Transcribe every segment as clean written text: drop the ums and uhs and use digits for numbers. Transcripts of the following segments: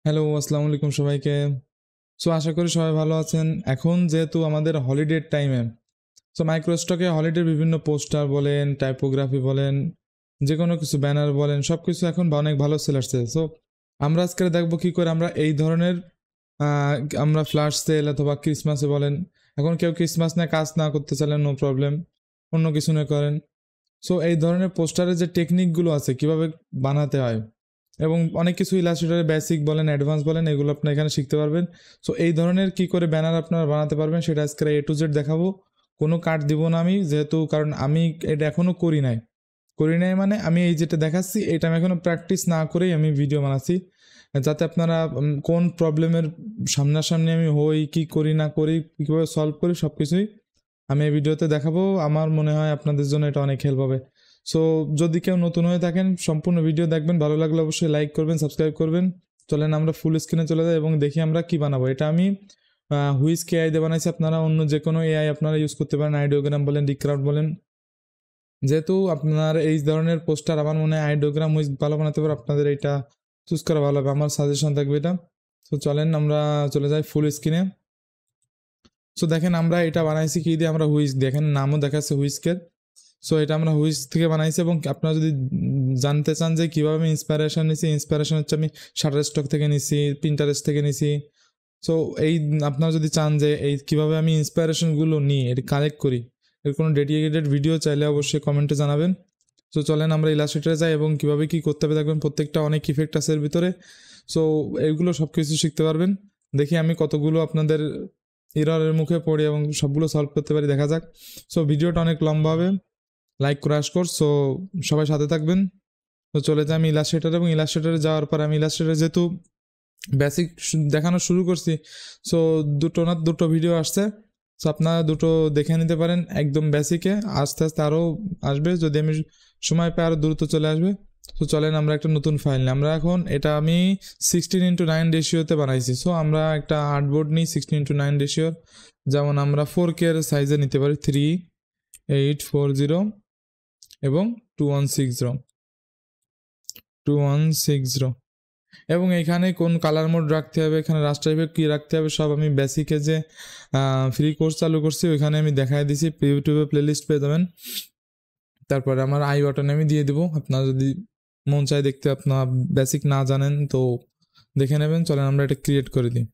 Hello, আসসালামু আলাইকুম সবাইকে। সো আশা করি সবাই ভালো আছেন। এখন যেহেতু আমাদের হলিডের টাইমে, সো মাইক্রোস্টকে হলিডের বিভিন্ন পোস্টার বলেন, টাইপোগ্রাফি বলেন, যেকোনো কিছু ব্যানার বলেন, সবকিছু এখন অনেক ভালো সেল আসছে। সো আমরা আজকে দেখব কি করে আমরা এই ধরনের আহ, আমরা ফ্ল্যাশ সেল অথবা ক্রিসমাসে বলেন, এখন কেউ ক্রিসমাস নিয়ে কাজ না করতে চাইলে নো প্রবলেম, অন্য কিছু নিয়ে করেন। সো এই ধরনের পোস্টারের যে টেকনিকগুলো আছে কিভাবে বানাতে হয় এবং অনেক কিছু ইলাস্ট্রেটরের বেসিক বলেন অ্যাডভান্স বলেন এগুলো আপনারা এখানে শিখতে পারবেন। সো এই ধরনের কি করে ব্যানার আপনারা বানাতে পারবেন সেটা আজকে A to Z দেখাবো। কোনো কার্ড দিব না আমি, যেহেতু কারণ আমি এটা এখনও করি নাই মানে আমি এই যেটা দেখাচ্ছি এটা আমি এখনও প্র্যাকটিস না করেই আমি ভিডিও বানাচ্ছি, যাতে আপনারা কোন প্রবলেমের সামনাসামনি আমি হই, কি করি না করি, কীভাবে সলভ করি, সব কিছুই আমি এই ভিডিওতে দেখাবো। আমার মনে হয় আপনাদের জন্য এটা অনেক হেল্প হবে। সো যদি কেউ নতুন হয়ে থাকেন সম্পূর্ণ ভিডিও দেখবেন, ভালো লাগলে অবশ্যই লাইক করবেন, সাবস্ক্রাইব করবেন। চলেন আমরা ফুল স্ক্রিনে চলে যাই এবং দেখি আমরা কি বানাবো। এটা আমি হুইস্ক এআই দিয়ে বানাইছি, আপনারা অন্য যে কোনো এআই আপনারা ইউজ করতে পারেন, আইডিওগ্রাম বলেন, ডিক্রাউড বলেন। যেহেতু আপনার এই ধরনের পোস্টার আমার মনে হয় আইডিওগ্রাম হুইস্ক ভালো বানাতে পারে, আপনাদের এটা চুজ করা ভালো হবে, আমার সাজেশন থাকবে এটা। তো চলেন আমরা চলে যাই ফুল স্ক্রিনে। সো দেখেন আমরা এটা বানাইছি কি দিয়ে, আমরা হুইস্ক, দেখেন নামও দেখাচ্ছে হুইস্কের। সো এটা আমরা হুইস্ক থেকে বানাইছি এবং আপনারা যদি জানতে চান যে কীভাবে আমি ইন্সপিরেশন নিছি, ইন্সপিরেশন হচ্ছে আমি শাটারস্টক থেকে নিছি, পিন্টারেস্ট থেকে নিছি। সো এই আপনারা যদি চান যে এই কীভাবে আমি ইন্সপিরেশনগুলো নিই, এটা কালেক্ট করি, এর কোনো ডেডিকেটেড ভিডিও চাইলে অবশ্যই কমেন্টে জানাবেন। সো চলেন আমরা ইলাস্ট্রেটরে যাই এবং কীভাবে কী করতে হবে দেখবেন, প্রত্যেকটা অনেক ইফেক্ট আছে এর ভিতরে। সো এইগুলো সব কিছু শিখতে পারবেন। দেখি আমি কতগুলো আপনাদের এররের মুখে পড়ি এবং সবগুলো সলভ করতে পারি, দেখা যাক। সো ভিডিওটা অনেক লম্বা হবে, লাইক ক্রাশ কোর্স। সো সবাই সাথে থাকবেন। তো চলে যাই আমি ইলাস্ট্রেটর, এবং ইলাস্ট্রেটরে যাওয়ার পর আমি ইলাস্ট্রেটর যেহেতু বেসিক দেখানো শুরু করছি, সো দুটো ভিডিও আসছে। সো আপনারা দুটো দেখে নিতে পারেন একদম বেসিকে, আস্তে আস্তে আরও আসবে, যদি আমি সময় পাই আরও দ্রুত চলে আসবে। তো চলেন আমরা একটা নতুন ফাইল নিই। আমরা এখন এটা আমি 16:9 রেশিওতে বানাইছি। সো আমরা একটা আর্টবোর্ড নিই 16:9 রেশিওর, যেমন আমরা 4K এর সাইজে নিতে পারি, 3840 এবং 2160 এবং এখানে কোন কালার মোড রাখতে হবে, এখানে রাস্টার ইফেক্ট কী রাখতে হবে, সব আমি বেসিকে যে ফ্রি কোর্স চালু করছি ওইখানে আমি দেখাই দিছি, ইউটিউবে প্লেলিস্ট পেয়ে যাবেন। তারপরে আমার আই বাটনে আমি দিয়ে দেবো, আপনারা যদি মন চায় দেখতে, আপনার বেসিক না জানেন তো দেখে নেবেন। চলেন আমরা এটা ক্রিয়েট করে দিই।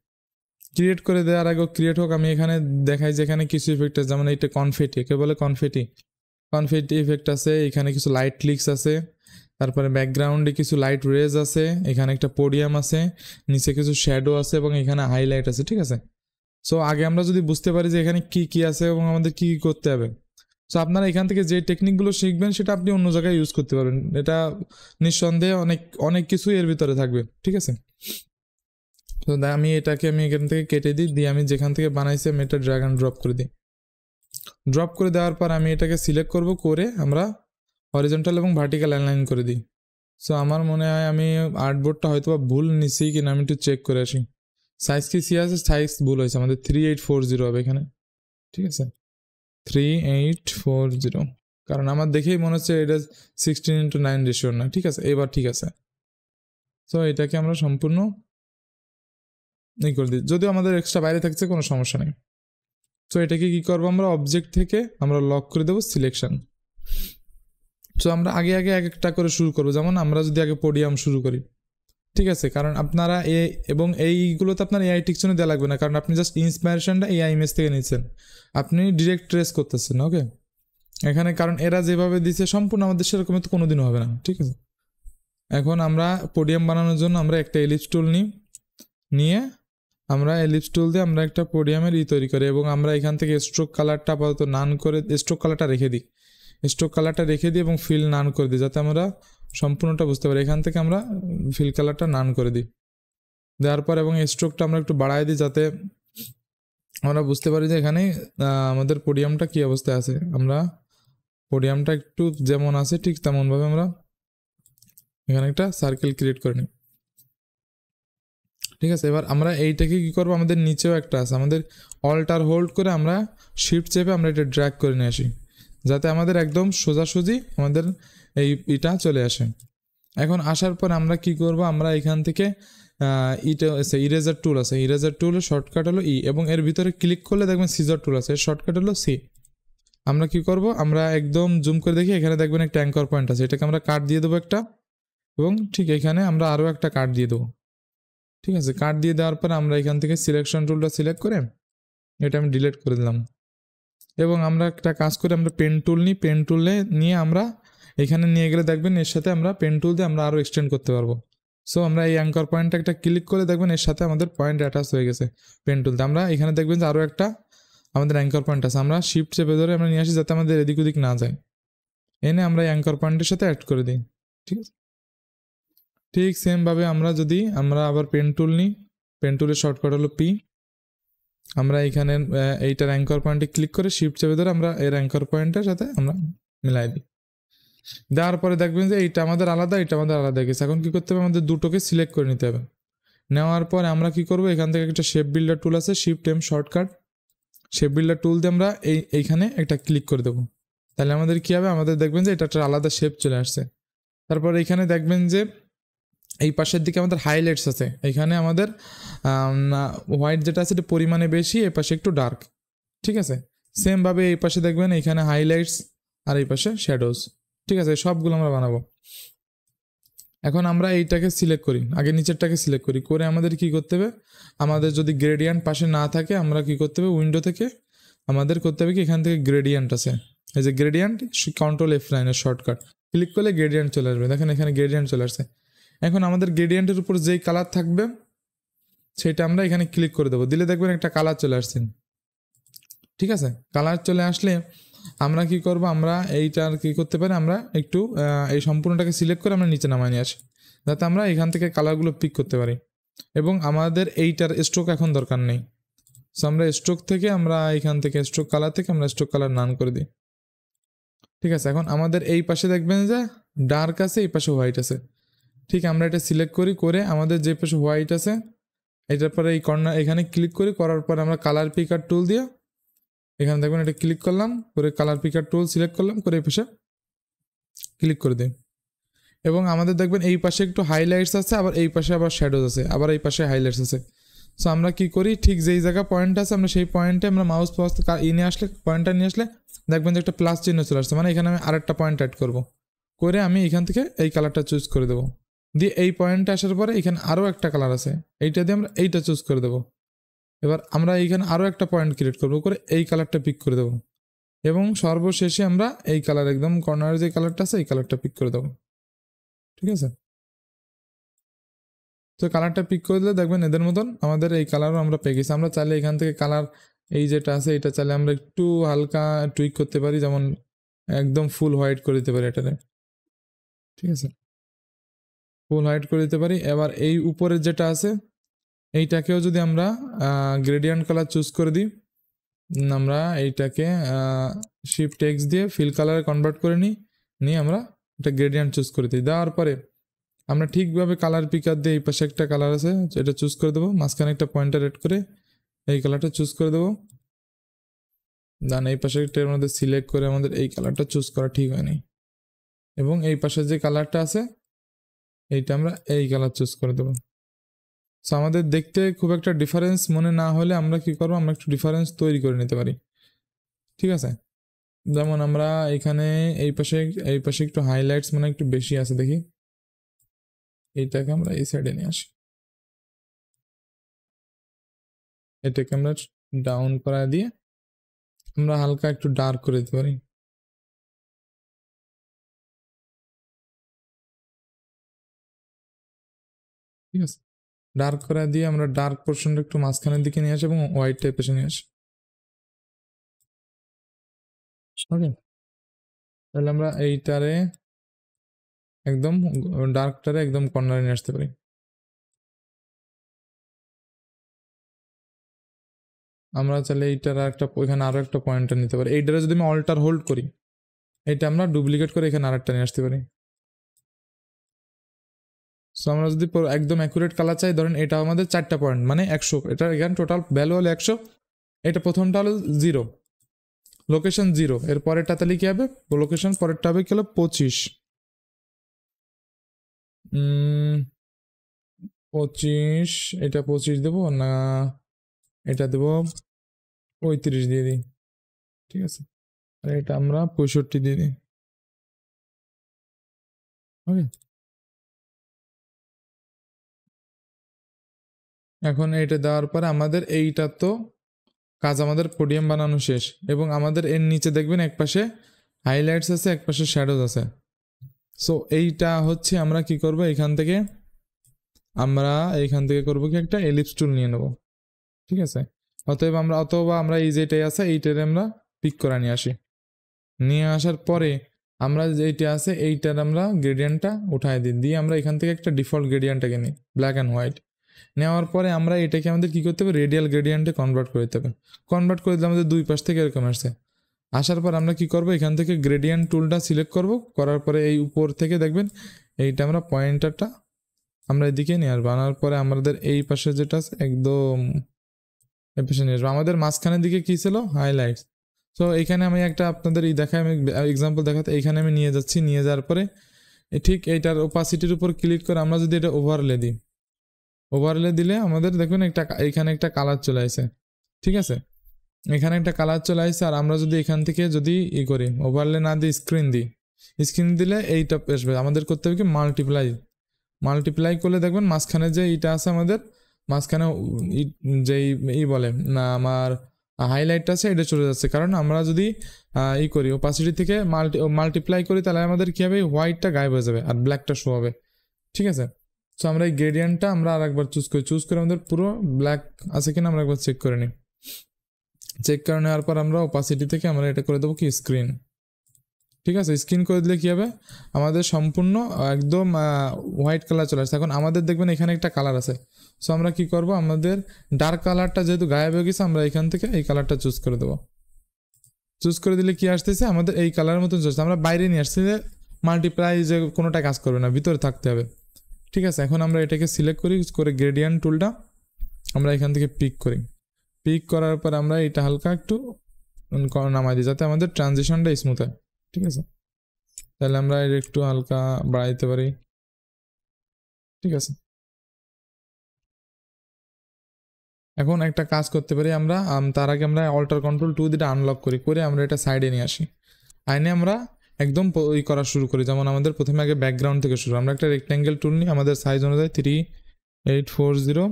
ক্রিয়েট করে দেওয়ার আগেও ক্রিয়েট হোক, আমি এখানে দেখাই যে এখানে কিছু ইফেক্ট আছে, যেমন এইটা কনফেটি, একে বলে কনফেটি ইফেক্ট আছে, এখানে কিছু লাইট ক্লিক্স আছে, তারপরে ব্যাকগ্রাউন্ডে কিছু লাইট রেজ আছে, এখানে একটা পোডিয়াম আছে, নিচে কিছু শ্যাডো আছে এবং এখানে হাইলাইট আছে, ঠিক আছে। সো আগে আমরা যদি বুঝতে পারি যে এখানে কি কি আছে এবং আমাদের কি কি করতে হবে, সো আপনারা এখান থেকে যে টেকনিকগুলো শিখবেন সেটা আপনি অন্য জায়গায় ইউজ করতে পারবেন। এটা নিঃসন্দেহে অনেক অনেক কিছুই এর ভিতরে থাকবে, ঠিক আছে। তো আমি এটাকে আমি এখান থেকে কেটে দিই, আমি যেখান থেকে বানাইছি আমি এটা ড্র্যাগ অ্যান্ড ড্রপ করে দিই। ড্রপ করে দেওয়ার পর আমি এটাকে সিলেক্ট করব, করে আমরা হরিজন্টাল এবং ভার্টিক্যাল অ্যালাইন করে দিই। সো আমার মনে হয় আমি আর্টবোর্ডটা হয়তো বা ভুল নিচ্ছি কিনা, আমি একটু চেক করে আসি। সাইজ কি সি আছে, সাইজ ভুল হয়েছে, আমাদের 3840 হবে এখানে, ঠিক আছে, 3840, কারণ আমার দেখেই মনে হচ্ছে এটা 16:9 রেশিও না, ঠিক আছে, এবার ঠিক আছে। সো এটাকে আমরা সম্পূর্ণ করে দিই, যদিও আমাদের এক্সট্রা বাইরে থাকছে কোনো সমস্যা নেই। সো এটাকে কি করবো, আমরা অবজেক্ট থেকে আমরা লক করে দেবো সিলেকশন। সো আমরা আগে আগে এক একটা করে শুরু করবো, যেমন আমরা যদি আগে পোডিয়াম শুরু করি, ঠিক আছে, কারণ আপনারা এবং এইগুলোতে আপনার এআই টিকশনে দেওয়া লাগবে না, কারণ আপনি জাস্ট ইন্সপিরেশনটা এআই ইমেজ থেকে নিচ্ছেন, আপনি ডিরেক্ট ট্রেস করতেছেন, ওকে। এখানে কারণ এরা যেভাবে দিচ্ছে সম্পূর্ণ আমাদের সেরকম তো কোনোদিনও হবে না, ঠিক আছে। এখন আমরা পোডিয়াম বানানোর জন্য আমরা একটা এলিপস টুল নিয়ে আমরা এলিপস টুল দিয়ে আমরা একটা পোডিয়ামের তৈরি করি, এবং আমরা এখান থেকে স্ট্রোক কালারটা আপাতত নান করে, স্ট্রোক কালারটা রেখে দিই, এবং ফিল নান করে দিই, যাতে আমরা সম্পূর্ণটা বুঝতে পারি। এখান থেকে আমরা ফিল কালারটা নান করে দিই, দেওয়ার পর এবং স্ট্রোকটা আমরা একটু বাড়াই দিই, যাতে আমরা বুঝতে পারি যে এখানে আমাদের পোডিয়ামটা কী অবস্থায় আছে। আমরা পোডিয়ামটা একটু যেমন আছে ঠিক তেমনভাবে আমরা এখানে একটা সার্কেল ক্রিয়েট করে নিই, ঠিক আছে। এবার আমরা এইটাকে কী করবো, আমাদের নিচেও একটা আছে, আমাদের অল্টার হোল্ড করে আমরা শিফট চেপে আমরা এটা ড্র্যাগ করে নিয়ে আসি, যাতে আমাদের একদম সোজাসুজি আমাদের এটা চলে আসে। এখন আসার পর আমরা কি করব, আমরা এখান থেকে ইটা আছে ইরেজার টুল আছে, ইরেজার টুলের শর্টকাট হলো ই, এবং এর ভিতরে ক্লিক করলে দেখবেন সিজার টুল আছে, এর শর্টকাট হলো সি। আমরা কি করব, আমরা একদম জুম করে দেখি, এখানে দেখবেন একটা অ্যাঙ্কর পয়েন্ট আছে, এটাকে আমরা কাট দিয়ে দেবো একটা, এবং ঠিক এখানে আমরা আরও একটা কাট দিয়ে দেবো। ঠিক আছে, কাট দিয়ে দেওয়ার পর আমরা এখান থেকে সিলেকশন টুলটা সিলেক্ট করে এটা আমি ডিলিট করে দিলাম। এবং আমরা একটা কাজ করে আমরা পেন টুল নিই, পেন টুলে নিয়ে আমরা এখানে নিয়ে গেলে দেখবেন এর সাথে আমরা পেন টুল দিয়ে আমরা আরও এক্সটেন্ড করতে পারবো। সো আমরা এই অ্যাঙ্কর পয়েন্টটা একটা ক্লিক করে দেখবেন এর সাথে আমাদের পয়েন্ট অ্যাটাচ হয়ে গেছে পেন টুলতে। আমরা এখানে দেখবেন যে আরও একটা আমাদের অ্যাঙ্কর পয়েন্ট আছে, আমরা শিফট চেপে ধরে আমরা নিয়ে আসি যাতে আমাদের এদিক ওদিক না যায়, এনে আমরা এই অ্যাঙ্কর পয়েন্টের সাথে অ্যাড করে দিই। ঠিক আছে, ঠিক সেমভাবে আমরা যদি আমরা আবার পেন টুল নিই, পেন টুলের শর্টকাট হলো পি, আমরা এখানে এইটার অ্যাঙ্কর পয়েন্টে ক্লিক করে শিফট চেপে ধরে আমরা এর অ্যাঙ্কর পয়েন্টের সাথে আমরা মিলাই দিই। দেওয়ার পরে দেখবেন যে এইটা আমাদের আলাদা, এটা আমাদের আলাদা গেছে। এখন কি করতে হবে, আমাদের দুটোকে সিলেক্ট করে নিতে হবে। নেওয়ার পরে আমরা কি করব, এখান থেকে একটা শেপ বিল্ডার টুল আছে, shift M shortcut, shape builder tool দিয়ে আমরা এইখানে একটা ক্লিক করে দেবো। তাহলে আমাদের কি হবে, আমাদের দেখবেন যে এটা একটা আলাদা শেপ চলে আসছে। তারপর এখানে দেখবেন যে এই পাশের দিকে আমাদের হাইলাইটস আছে, এখানে আমাদের হোয়াইট যেটা আছে এটা পরিমাণে বেশি, এই পাশে একটু ডার্ক। ঠিক আছে, সেমভাবে এই পাশে দেখবেন এখানে হাইলাইটস আর এই পাশে শ্যাডোজ। ঠিক আছে, সবগুলো আমরা বানাবো। এখন আমরা এইটাকে সিলেক্ট করি, আগে নিচেরটাকে সিলেক্ট করি, করে আমাদের কি করতে হবে, আমাদের যদি গ্রেডিয়েন্ট পাশে না থাকে আমরা কি করতে হবে, উইন্ডো থেকে আমাদের করতে হবে কি, এখান থেকে গ্রেডিয়েন্ট আছে, এই যে গ্রেডিয়েন্ট, কন্ট্রোল F9 এর শর্টকাট ক্লিক করলে গ্রেডিয়েন্ট চলে আসবে। দেখেন এখানে গ্রেডিয়েন্ট চলে আসছে। এখন আমাদের গ্রেডিয়েন্টের উপর যেই কালার থাকবে সেটা আমরা এখানে ক্লিক করে দেবো, দিলে দেখবেন একটা কালার চলে আসছে। ঠিক আছে, কালার চলে আসলে আমরা কি করব, আমরা এইটার কি করতে পারি, আমরা একটু এই সম্পূর্ণটাকে সিলেক্ট করে আমরা নিচে নামাই নিয়ে আসি, যাতে আমরা এখান থেকে কালারগুলো পিক করতে পারি। এবং আমাদের এইটার স্ট্রোক এখন দরকার নেই, সো আমরা স্ট্রোক থেকে আমরা এখান থেকে স্ট্রোক কালার থেকে আমরা স্ট্রোক কালার নান করে দিই। ঠিক আছে, এখন আমাদের এই পাশে দেখবেন যে ডার্ক আছে, এই পাশে হোয়াইট আছে। ঠিক আমরা এটা সিলেক্ট করি, করে আমাদের যে পাশে হোয়াইট আছে এটার পরে এই কর্নার এখানে ক্লিক করি, করার পর আমরা কালার পিকার টুল দিয়ে এখানে দেখবেন এটা ক্লিক করলাম, করে কালার পিকার টুল সিলেক্ট করলাম, করে এই পাশে ক্লিক করে দিই। এবং আমাদের দেখবেন এই পাশে একটু হাইলাইটস আছে, আবার এই পাশে আবার শ্যাডোজ আছে, আবার এই পাশে হাইলাইটস আছে। সো আমরা কি করি, ঠিক যেই জায়গা পয়েন্ট আছে আমরা সেই পয়েন্টে আমরা মাউস নিয়ে আসলে, পয়েন্টটা নিয়ে আসলে দেখবেন যে একটা প্লাস চিহ্ন চলে আসছে, মানে এখানে আমি আরেকটা পয়েন্ট অ্যাড করব, করে আমি এখান থেকে এই কালারটা চুজ করে দেবো। দিয়ে এই পয়েন্টে আসার পরে এখানে আরও একটা কালার আছে, এইটা দিয়ে আমরা এইটা চুজ করে দেবো। এবার আমরা এইখানে আরও একটা পয়েন্ট ক্রিয়েট করবো, করে এই কালারটা পিক করে দেবো, এবং সর্বশেষে আমরা এই কালার একদম কর্নারে যে কালারটা আছে এই কালারটা পিক করে দেবো। ঠিক আছে, তো কালারটা পিক করে দিলে দেখবেন এদের মতন আমাদের এই কালারও আমরা পেয়ে গেছি। আমরা চাইলে এখান থেকে কালার এই যেটা আছে এটা চাইলে আমরা একটু হালকা টুইক করতে পারি, যেমন একদম ফুল হোয়াইট করে দিতে পারি এটাতে। ঠিক আছে, ফুল হোয়াইট করে দিতে পারি। এবার এই উপরের যেটা আছে এইটাকেও যদি আমরা গ্রেডিয়েন্ট কালার চুজ করে দিই, আমরা এইটাকে শিফট এক্স দিয়ে ফিল কালারে কনভার্ট করে নিয়ে আমরা এটা গ্রেডিয়েন্ট চুজ করে দিই। দেওয়ার পরে আমরা ঠিকভাবে কালার পিকার দিয়ে এই পাশে একটা কালার আছে এটা চুজ করে দেবো, মাঝখানে একটা পয়েন্টার এড করে এই কালারটা চুজ করে দেবো। দেন এই পাশে একটার মধ্যে সিলেক্ট করে আমাদের এই কালারটা চুজ করা ঠিক হয়নি, এবং এই পাশে যে কালারটা আছে এইটা আমরা এই কালার চুজ করে দেবো। সো আমাদের দেখতে খুব একটা ডিফারেন্স মনে না হলে আমরা কি করবো, আমরা একটু ডিফারেন্স তৈরি করে নিতে পারি। ঠিক আছে, যেমন আমরা এখানে এই পাশে একটু হাইলাইটস মানে একটু বেশি আছে, দেখি এইটাকে আমরা এই সাইডে নিয়ে আসি, এটাকে আমরা ডাউন করা দিয়ে আমরা হালকা একটু ডার্ক করে দিতে পারি। ঠিক আছে, ডার্ক করা দিয়ে আমরা ডার্ক পোর্শনটা একটু মাঝখানের দিকে নিয়ে আসি এবং হোয়াইট টাইপের নিয়ে আসি। ওকে, তাহলে আমরা এইটারে একদম ডার্কটারে একদম কর্নারে নিয়ে আসতে পারি। আমরা চাইলে এইটার একটা ওইখানে আরো একটা পয়েন্টার নিতে পারি, এইটারে যদি আমি অল্টার হোল্ড করি এটা আমরা ডুপ্লিকেট করে এখানে আরেকটা নিয়ে আসতে পারি। সো আমরা যদি একদম অ্যাকুরেট কালার চাই, ধরেন এটা আমাদের 4টা পয়েন্ট মানে 100, এটা এখানে টোটাল ভ্যালু হলো 100, এটা প্রথমটা হলো 0, লোকেশন 0, এর পরেরটা তাহলে কি হবে, লোকেশন পরেরটা হবে কি হলো 25, 25, এটা 25 দেবো না এটা দেবো 35 দিয়ে দিই, ঠিক আছে, আর এটা আমরা 65 দিয়ে দিই। ওকে, এখন এটা দেওয়ার পরে আমাদের এইটা তো কাজ, আমাদের পোডিয়াম বানানো শেষ, এবং আমাদের এর নিচে দেখবেন একপাশে হাইলাইটস আছে, একপাশে শ্যাডোজ আছে। সো এইটা হচ্ছে আমরা কি করব, এখান থেকে করব কি একটা এলিপস টুল নিয়ে নেব, ঠিক আছে। অথবা আমরা এই যেটাই আছে এইটারে আমরা পিক করে নিয়ে আসি, নিয়ে আসার পরে আমরা যেইটা আছে এইটার আমরা গ্রেডিয়েন্টটা উঠায় দিই, দিয়ে আমরা এখান থেকে একটা ডিফল্ট গ্রেডিয়েন্টটাকে নিই, ব্ল্যাক অ্যান্ড হোয়াইট। নেওয়ার পরে আমরা এটাকে আমাদের কী করতে হবে, রেডিয়াল গ্রেডিয়েন্টে কনভার্ট করে দিতে হবে। কনভার্ট করে দিলে আমাদের দুই পাশ থেকে এরকম আসছে। আসার পর আমরা কি করব, এখান থেকে গ্রেডিয়েন্ট টুলটা সিলেক্ট করব, করার পরে এই উপর থেকে দেখবেন এইটা আমরা পয়েন্টারটা আমরা এদিকে নিয়ে আসবো, আনার পরে আমাদের এই পাশে যেটা আছে একদম এই পাশে নিয়ে আসবো। আমাদের মাঝখানের দিকে কী ছিল, হাইলাইটস। সো এইখানে আমি একটা আপনাদের দেখাই, আমি এক্সাম্পল দেখাতে এইখানে আমি নিয়ে যাচ্ছি, নিয়ে যাওয়ার পরে ঠিক এইটার ওপাসিটির উপর ক্লিক করে আমরা যদি এটা ওভারলে দিই, ওভারলে দিলে আমাদের দেখবেন এইখানে একটা কালার চলে আসে, ঠিক আছে, এখানে একটা কালার চলে আসছে। আর আমরা যদি এখান থেকে যদি করি, ওভারলে না দিই, স্ক্রিন দিই, স্ক্রিন দিলে এইটা আসবে। আমাদের করতে হবে কি, মাল্টিপ্লাই করলে দেখবেন মাঝখানে যে এইটা আছে আমাদের মাঝখানে যেই বলে না আমার হাইলাইটটা আছে এটা চলে যাচ্ছে, কারণ আমরা যদি করি ওপাসিটি থেকে মাল্টিপ্লাই করি, তাহলে আমাদের কী হবে, হোয়াইটটা গায়েব হয়ে যাবে আর ব্ল্যাকটা শো হবে, ঠিক আছে। সো আমরা এই গ্রেডিয়েন্টটা আমরা আরেকবার চুজ করে আমাদের পুরো ব্ল্যাক আছে কিনা আমরা একবার চেক করে নিই। চেক করে নেওয়ার পর আমরা ওপাসিটি থেকে আমরা এটা করে দেবো কি, স্ক্রিন, ঠিক আছে। স্ক্রিন করে দিলে কী হবে, আমাদের সম্পূর্ণ একদম হোয়াইট কালার চলে আসছে। এখন আমাদের দেখবেন এখানে একটা কালার আছে, সো আমরা কি করব, আমাদের ডার্ক কালারটা যেহেতু গায়েব হয়ে গেছে, আমরা এখান থেকে এই কালারটা চুজ করে দেবো। চুজ করে দিলে কি আসতেছে, আমাদের এই কালারের মতন চলছে। আমরা বাইরে নিয়ে আসছি যে মাল্টিপ্লাই যে কোনোটা কাজ করবে না, ভিতরে থাকতে হবে, ঠিক আছে। এখন আমরা এটাকে সিলেক্ট করি, করে গ্রেডিয়েন্ট টুলটা আমরা এখান থেকে পিক করি, পিক করার পর আমরা এটা হালকা একটু নামাই দিই, যাতে আমাদের ট্রানজিশনটা স্মুথ হয়, ঠিক আছে। তাহলে আমরা এটা একটু হালকা বাড়াইতে পারি, ঠিক আছে। এখন একটা কাজ করতে পারি আমরা, তার আগে আমরা অল্টার কন্ট্রোল 2 দিয়ে আনলক করে আমরা এটা সাইডে নিয়ে আসি, আইনে আমরা একদম করা শুরু করি। যেমন আমাদের প্রথমে আগে ব্যাকগ্রাউন্ড থেকে শুরু, আমরা একটা রেক্ট্যাঙ্গেল টুল নিই আমাদের সাইজ অনুযায়ী 3840,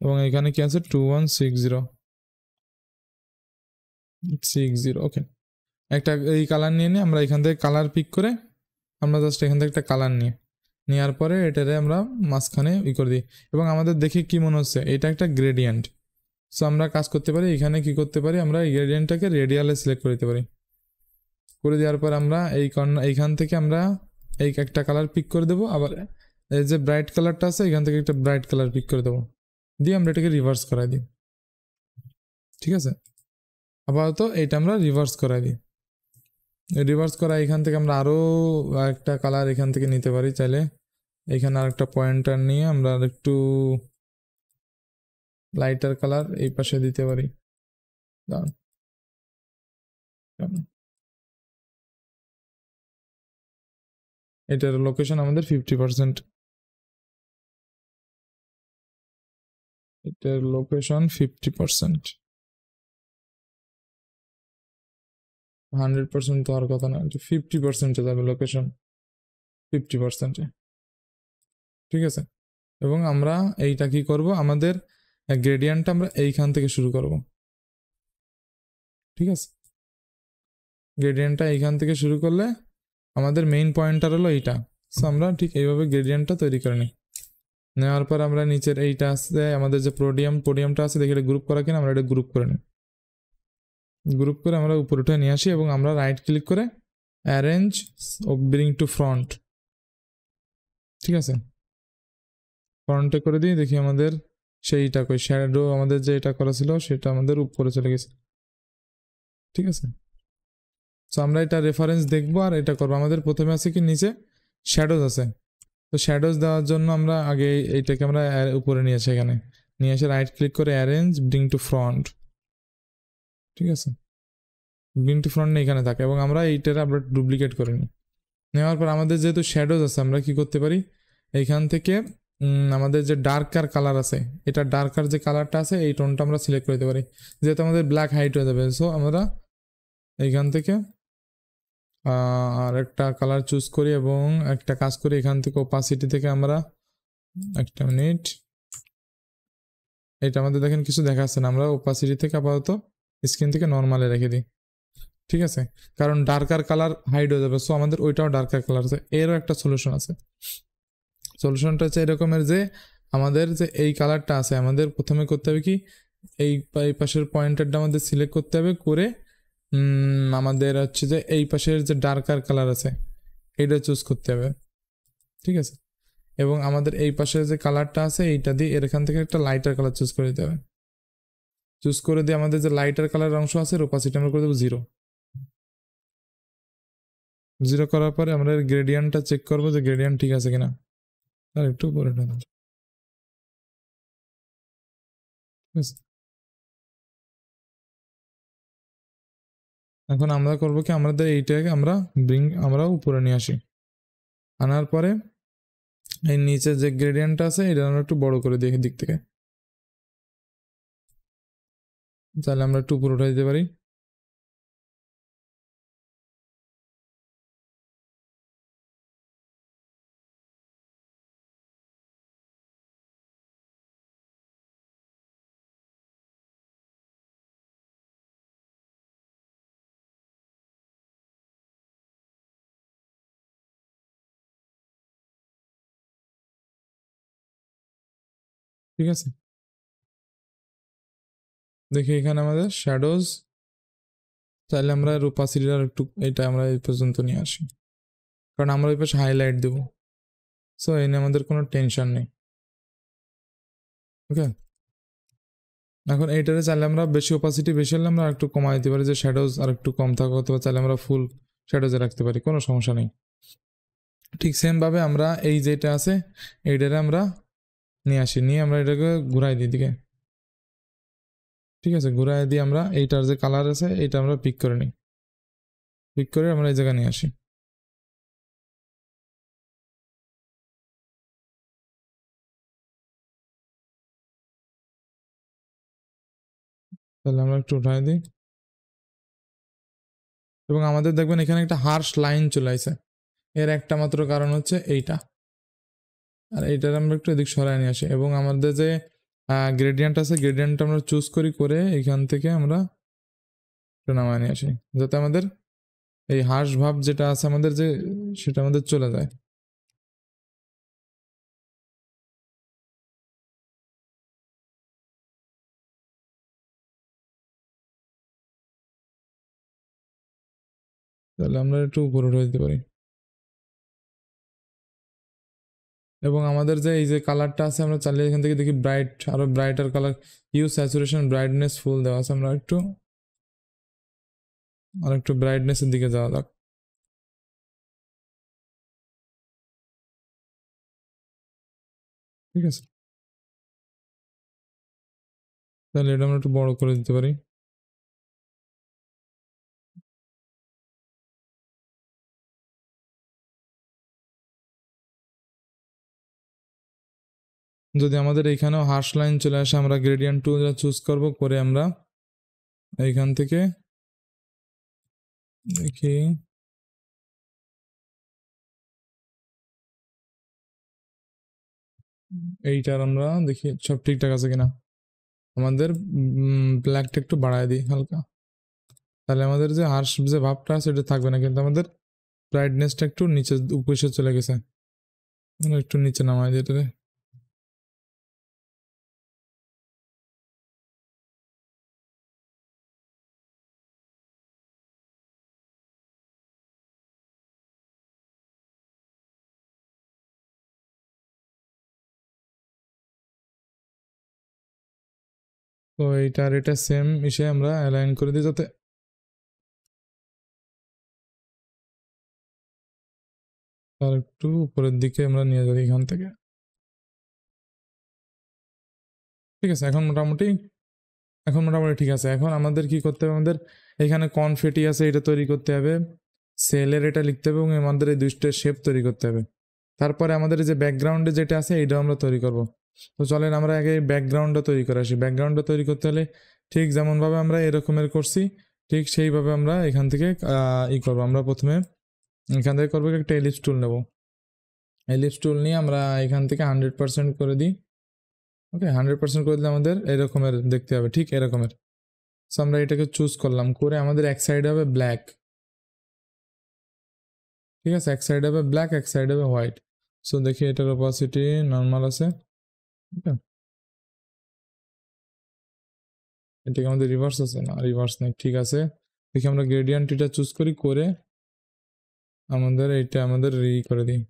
এবং এখানে কি আছে 2160, ওকে। একটা এই কালার নিয়ে আমরা এখান থেকে কালার পিক করে আমরা জাস্ট এখান থেকে একটা কালার নেওয়ার পরে এটারে আমরা মাঝখানে করে দিই, এবং আমাদের দেখে কি মনে হচ্ছে এটা একটা গ্রেডিয়েন্ট। সো আমরা কাজ করতে পারি, এখানে কি করতে পারি, আমরা এই গ্রেডিয়েন্টটাকে রেডিয়ালে সিলেক্ট করে দিতে পারি। করে দেওয়ার পর আমরা এইখান থেকে আমরা এই একটা কালার পিক করে দেবো, আবার এই যে ব্রাইট কালারটা আছে এখান থেকে একটা ব্রাইট কালার পিক করে দেবো, দিয়ে আমরা এটাকে রিভার্স করাই দিই, ঠিক আছে। আপাতত এইটা আমরা রিভার্স করাই দিই। রিভার্স করা এখান থেকে আমরা আরও একটা কালার এখান থেকে নিতে পারি চাইলে, এখানে আর একটা পয়েন্টার নিয়ে আমরা আর একটু লাইটার কালার এই পাশে দিতে পারি। এটার লোকেশন আমাদের 50%, এটার লোকেশন 50%, 100% তো আর কথা না, 50%-এ যাবে লোকেশন, 50%-এ, ঠিক আছে। এবং আমরা এইটা কি করব, আমাদের গ্রেডিয়েন্টটা আমরা এইখান থেকে শুরু করব, ঠিক আছে। গ্রেডিয়েন্টটা এইখান থেকে শুরু করলে আমাদের মেইন পয়েন্টার হলো এইটা। সো আমরা ঠিক এইভাবে গ্রেডিয়েন্টটা তৈরি করে নিই। নেওয়ার পর আমরা নিচের এইটা আছে আমাদের যে পোডিয়ামটা আছে, দেখে এটা গ্রুপ করা কিনা, আমরা এটা গ্রুপ করে নিই। গ্রুপ করে আমরা উপরে উঠে নিয়ে আসি, এবং আমরা রাইট ক্লিক করে অ্যারেঞ্জ ব্রিং টু ফ্রন্ট, ঠিক আছে, ফ্রন্টে করে দিই। দেখি আমাদের সেইটা কই, শ্যাডো আমাদের যে এটা করা ছিল সেটা আমাদের উপরে চলে গেছে, ঠিক আছে। সো আমরা এটা রেফারেন্স দেখবো আর এটা করবো। আমাদের প্রথমে আছে কি, নিচে শ্যাডোজ আছে, তো শ্যাডোজ দেওয়ার জন্য আমরা আগে এইটাকে আমরা উপরে নিয়ে আসি, এখানে নিয়ে এসে রাইট ক্লিক করে অ্যারেঞ্জ ব্রিং টু ফ্রন্ট, ঠিক আছে। ব্রিং টু ফ্রন্ট এখানে থাকে, এবং আমরা এইটার আমরা ডুপ্লিকেট করে নিই। নেওয়ার পর আমাদের যেহেতু শ্যাডোজ আছে, আমরা কি করতে পারি, এইখান থেকে আমাদের যে ডার্কার কালার আছে, এটা ডার্কার যে কালারটা আছে এই টোনটা আমরা সিলেক্ট করে দিতে পারি, যেহেতু আমাদের ব্ল্যাক হাইট হয়ে যাবে। সো আমরা এইখান থেকে আর একটা কালার চুজ করি এবং একটা কাজ করি, এখান থেকে ওপাসিটি থেকে আমরা একটা মিনিট, এটা আমাদের দেখেন কিছু দেখাচ্ছে না, আমরা ওপাসিটি থেকে আপাতত স্ক্রিন থেকে নর্মালে রেখে দিই, ঠিক আছে, কারণ ডার্কার কালার হাইড হয়ে যাবে। সো আমাদের ওইটাও ডার্কার কালার আছে। এরও একটা সলিউশন আছে, সলিউশনটা হচ্ছে এরকমের যে আমাদের যে এই কালারটা আছে, আমাদের প্রথমে করতে হবে কি, এই পাশের পয়েন্টারটা আমাদের সিলেক্ট করতে হবে, করে আমাদের হচ্ছে যে এই পাশের যে ডার্কার কালার আছে এইটা চুজ করতে হবে, ঠিক আছে, এবং আমাদের এই পাশের যে কালারটা আছে এইটা দিয়ে এখান থেকে একটা লাইটার কালার চুজ করে দিতে হবে। চুজ করে দিয়ে আমাদের যে লাইটার কালার অংশ আছে ওপাসিটি আমরা করে দেবো 0। 0 করার পরে আমরা গ্রেডিয়েন্টটা চেক করবো যে গ্রেডিয়েন্ট ঠিক আছে কিনা, আর একটু উপরে টানো, ঠিক আছে। এখন আমরা করবো কি, আমাদের এইটাকে আমরা উপরে নিয়ে আসি, আনার পরে এই নিচে যে গ্রেডিয়েন্টটা আছে এটা আমরা একটু বড় করে দিই দিক থেকে, তাহলে আমরা একটু উপরে উঠে দিতে পারি। ঠিক আছে, দেখি এখানে আমাদের শ্যাডোজ, তাহলে আমরা ওপাসিটিটা একটু এটা আমরা এই পর্যন্ত নিয়ে আসি, কারণ আমরা ওই পাশে হাইলাইট দেবো। সো এই নিয়ে আমাদের কোনো টেনশন নেই, ওকে। এখন এইটারে চাইলে আমরা বেশি ওপাসিটি বেশি হলে আমরা একটু কমাই দিতে পারি, যে শ্যাডোজ আর একটু কম থাকো, অথবা চাইলে আমরা ফুল শ্যাডোজে রাখতে পারি, কোনো সমস্যা নেই। ঠিক সেমভাবে আমরা এই যেটা আছে এইটারে আমরা নিয়ে আসি, নিয়ে আমরা এটাকে ঘুরাই দিই দিকে, ঠিক আছে, ঘুরাই দিয়ে আমরা এইটার যে কালার আছে এইটা আমরা পিক করে নিই, পিক করে আমরা এই জায়গায় নিয়ে আসি। তাহলে আমরা একটু উঠাই দিই, এবং আমাদের দেখবেন এখানে একটা হার্শ লাইন চলে আসে, এর একটা মাত্র কারণ হচ্ছে এইটা, আর এইটার আমরা একটু এদিক সরাই নিয়ে আসি, এবং আমাদের যে গ্রেডিয়েন্ট আছে গ্রেডিয়েন্টটা আমরা চুজ করি, করে এখান থেকে আমরা একটু নামায় নিয়ে আসি, যাতে আমাদের এই হার্শ ভাব যেটা আছে আমাদের যে সেটা আমাদের চলে যায়। তাহলে আমরা একটু উপরে উঠে দিতে পারি, এবং আমাদের যে এই যে কালারটা আছে আমরা চালিয়ে এখান থেকে দেখি ব্রাইট, আরো brighter colour, use saturation brightness full দেওয়া আছে, আমরা একটু আর একটু ব্রাইটনেসের দিকে যাওয়া যাক, ঠিক আছে। তাহলে এটা আমরা একটু বড় করে দিতে পারি, যদি আমাদের এইখানেও হার্শ লাইন চলে আসে আমরা গ্রেডিয়েন্ট টুল চুজ করব, করে আমরা এইখান থেকে দেখি এইটার আমরা দেখি সব ঠিকঠাক আছে কিনা, আমাদের ব্ল্যাকটা একটু বাড়ায় দিই হালকা, তাহলে আমাদের যে হার্শ যে ভাবটা আছে এটা থাকবে না, কিন্তু আমাদের ব্রাইটনেসটা একটু নিচে উপরে চলে গেছে, আমরা একটু নিচে নামাই দিই এটারে। তো এইটার এটা সেম ইসে আমরা অ্যালাইন করে দিই, যাতে আর একটু উপরের দিকে আমরা নিয়ে যাই এখান থেকে, ঠিক আছে। এখন মোটামুটি ঠিক আছে। এখন আমাদের কি করতে হবে, আমাদের এখানে কনফেটি আছে এটা তৈরি করতে হবে, সেলের এটা লিখতে হবে, এবং আমাদের এই দুইটা শেপ তৈরি করতে হবে। তারপরে আমাদের যে ব্যাকগ্রাউন্ডে যেটা আছে এইটাও আমরা তৈরি করব। তো চলেন আমরা আগে ব্যাকগ্রাউন্ডটা তৈরি করে আসি। ব্যাকগ্রাউন্ডটা তৈরি করতে হলে ঠিক যেমনভাবে আমরা এরকমের করছি ঠিক সেইভাবে আমরা এখান থেকে করবো। আমরা প্রথমে এখান থেকে করবো একটা এলিপস টুল নেব। এলিপস টুল নিয়ে আমরা এখান থেকে 100% করে দিই। ওকে, 100% করে দিলে আমাদের এরকমের দেখতে হবে, ঠিক এরকমের। সো আমরা এটাকে চুজ করলাম, করে আমাদের এক সাইড হবে ব্ল্যাক, ঠিক আছে, এক সাইড হবে ব্ল্যাক, এক সাইড হবে হোয়াইট। সো দেখি এটার অপাসিটি নর্মাল আছে। ওকে, এটাকে আমাদের রিভার্স আছে না, রিভার্স নেই, ঠিক আছে। দেখি আমরা গ্রেডিয়েন্ট এটা চুজ করি, করে আমাদের এইটা আমাদের করে দিই।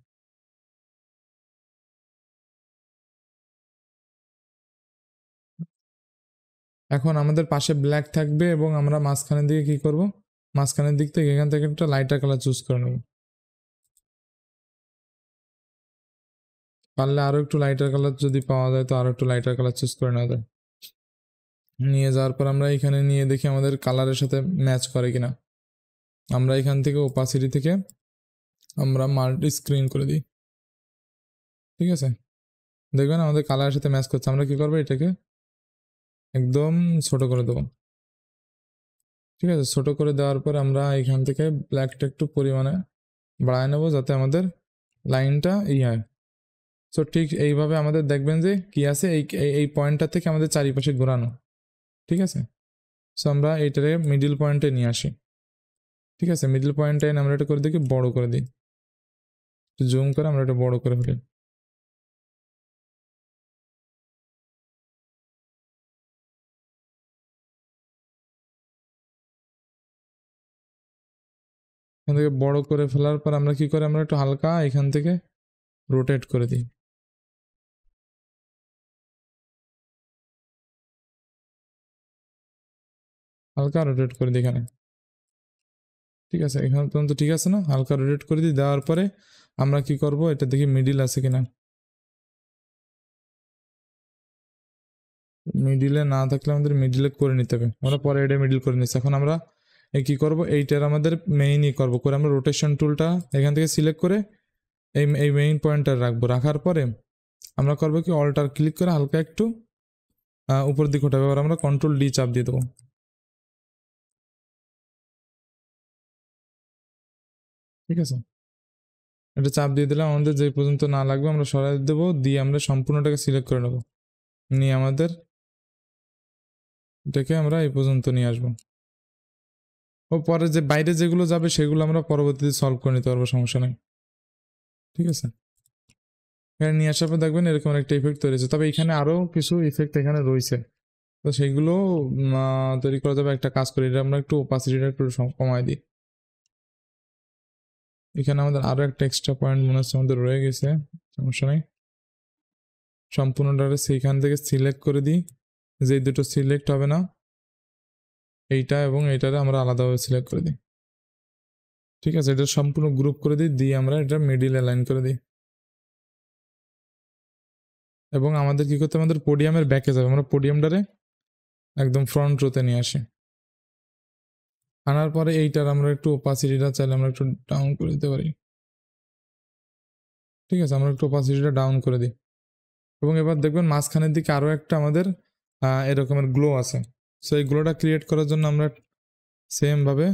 এখন আমাদের পাশে ব্ল্যাক থাকবে এবং আমরা মাঝখানের দিকে কি করব, মাঝখানের দিক থেকে এখান থেকে একটা লাইটার কালার চুজ করে নেব। পারলে আরো একটু লাইটার কালার যদি পাওয়া যায় তো আরো একটু লাইটার কালার চুজ করে নেওয়া যায়। নিয়ে যাওয়ার পর আমরা এখানে নিয়ে দেখি আমাদের কালারের সাথে ম্যাচ করে কিনা। আমরা এখান থেকে ওপাসিটি থেকে আমরা মাল্টি স্ক্রিন করে দিই, ঠিক আছে। দেখবেন আমাদের কালারের সাথে ম্যাচ করছে। আমরা কি করবো, এটাকে একদম ছোট করে দেবো, ঠিক আছে। ছোট করে দেওয়ার পর আমরা এখান থেকে ব্ল্যাকটা একটু পরিমাণে বাড়ায় নেবো যাতে আমাদের লাইনটা হয়। সো ঠিক এইভাবে আমাদের দেখবেন যে কি আছে এই এই পয়েন্টটা থেকে আমাদের চারিপাশে ঘোরানো, ঠিক আছে। সো আমরা এইটারে মিডিল পয়েন্টে নিয়ে আসি, ঠিক আছে। মিডিল পয়েন্টে আমরা এটা করে দিই বড় করে দিই, জুম করে আমরা এটা বড় করে ফেলি। এখান থেকে বড় করে ফেলার পর আমরা কি করে, আমরা একটু হালকা এখান থেকে রোটেট করে দিই, হালকা রোটেট করে দিই এখানে, ঠিক আছে। এখানে পর্যন্ত ঠিক আছে না, হালকা রোটেট করে দিই। দেওয়ার পরে আমরা কি করব, এটা দেখি মিডিল আছে কিনা। মিডিলে না থাকলে আমাদের মিডিলে করে নিতে হবে, আমরা পরে এটা মিডিল করে নিচ্ছি। এখন আমরা কি করব, এইটার আমাদের মেইনই করব, করে আমরা রোটেশন টুলটা এখান থেকে সিলেক্ট করে এই মেইন পয়েন্টটা রাখবো। রাখার পরে আমরা করবো কি, অল্টার ক্লিক করে হালকা একটু উপর দিকে উঠাবে। এবার আমরা কন্ট্রোল ডি চাপ দিয়ে দেবো, ঠিক আছে। এটা চাপ দিয়ে দিলাম, আমাদের যে পর্যন্ত না লাগবে আমরা সরাই দেবো, দিয়ে আমরা সম্পূর্ণটাকে সিলেক্ট করে নেবো, নিয়ে আমাদের এটাকে আমরা এই পর্যন্ত নিয়ে আসবো। ও পরে যে বাইরে যেগুলো যাবে সেগুলো আমরা পরবর্তীতে সলভ করে নিতে পারবো, সমস্যা নেই, ঠিক আছে। এখানে নিয়ে আসার পর দেখবেন এরকম একটা ইফেক্ট তৈরি হয়েছে। তবে এখানে আরো কিছু ইফেক্ট এখানে রয়েছে, তো সেইগুলো তৈরি করা যাবে। একটা কাজ করি, এটা আমরা একটু ওপাসিটিটা একটু কমাই দিই। এখানে আমাদের আরো একটা এক্সট্রা পয়েন্ট মনে হচ্ছে আমাদের রয়ে গেছে, সমস্যা নেই। সম্পূর্ণটা সেইখান থেকে সিলেক্ট করে দিই, যে দুটো সিলেক্ট হবে না, এইটা এবং এইটারে আমরা আলাদাভাবে সিলেক্ট করে দিই, ঠিক আছে। এটা সম্পূর্ণ গ্রুপ করে দিই, দিয়ে আমরা এটা মিডিল অ্যালাইন করে দিই। এবং আমাদের কি করতে, আমাদের পোডিয়ামের ব্যাকে যাবে, আমরা পোডিয়ামটারে একদম ফ্রন্ট রোতে নিয়ে আসি। আনার পরে এইটার আমরা একটু ওপাসিটিটা চাইলে আমরা একটু ডাউন করে দিতে পারি, ঠিক আছে। আমরা একটু ওপাসিটিটা ডাউন করে দিই। এবং এবার দেখবেন মাঝখানের দিকে আরও একটা আমাদের এরকমের গ্লো আছে। সো এই গ্লোটা ক্রিয়েট করার জন্য আমরা সেমভাবে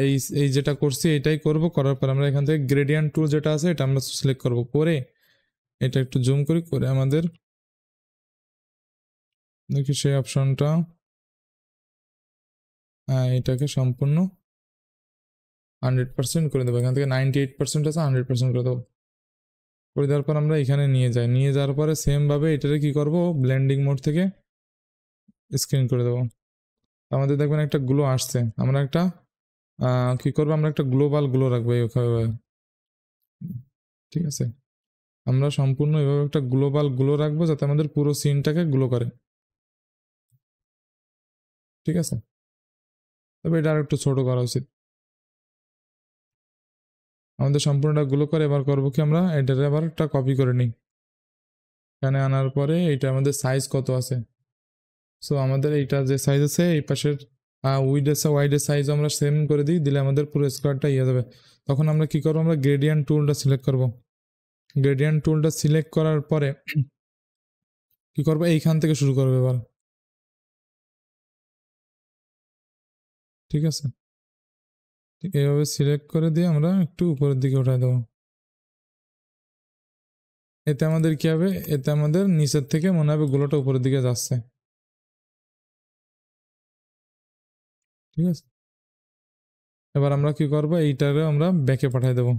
এই এই যেটা করছি এটাই করব। করার পর আমরা এখান থেকে গ্রেডিয়েন্ট টুল যেটা আছে এটা আমরা সিলেক্ট করব, করে এটা একটু জুম করি, করে আমাদের দেখি সেই অপশনটা, এটাকে সম্পূর্ণ 100% করে দেবো। এখান থেকে 98% আছে, 100% করে দেবো। করে দেওয়ার পর আমরা এখানে নিয়ে যাই, নিয়ে যাওয়ার পরে সেমভাবে এটারে কি করব, ব্লেন্ডিং মোড থেকে স্ক্রিন করে দেবো। আমাদের দেখবেন একটা গ্লো আসছে। আমরা একটা কি করবো, আমরা একটা গ্লোবাল গ্লো রাখবো এইভাবে, ঠিক আছে। আমরা সম্পূর্ণ এভাবে একটা গ্লোবাল গ্লো রাখবো যাতে আমাদের পুরো সিনটাকে গ্লো করে, ঠিক আছে। তবে এটা আর একটু ছোট করা উচিত। আমাদের সম্পূর্ণটা গ্লো করে এবার করবো কি, আমরা এটারে আবার একটা কপি করে নিই। এখানে আনার পরে এইটা আমাদের সাইজ কত আছে, সো আমাদের এইটা যে সাইজ আছে এই পাশের ওয়াইডের সাইজ আমরা সেম করে দিই, দিলে আমাদের পুরো স্কোয়ারটা যাবে। তখন আমরা কি করবো, আমরা গ্রেডিয়েন্ট টুলটা সিলেক্ট করবো, গ্রেডিয়েন্ট টুলটা সিলেক্ট করার পরে কি করবো, এইখান থেকে শুরু করবো এবার। ঠিক আছে, ঠিক এইভাবে সিলেক্ট করে দিয়ে আমরা একটু উপরের দিকে উঠাই দেবো। এতে আমাদের কি হবে, এতে আমাদের নিচের থেকে মনে হবে গুলোটা উপরের দিকে যাচ্ছে। ঠিক আছে, এবার আমরা কি করবো, এইটারে আমরা ব্যাকে পাঠিয়ে দেবো।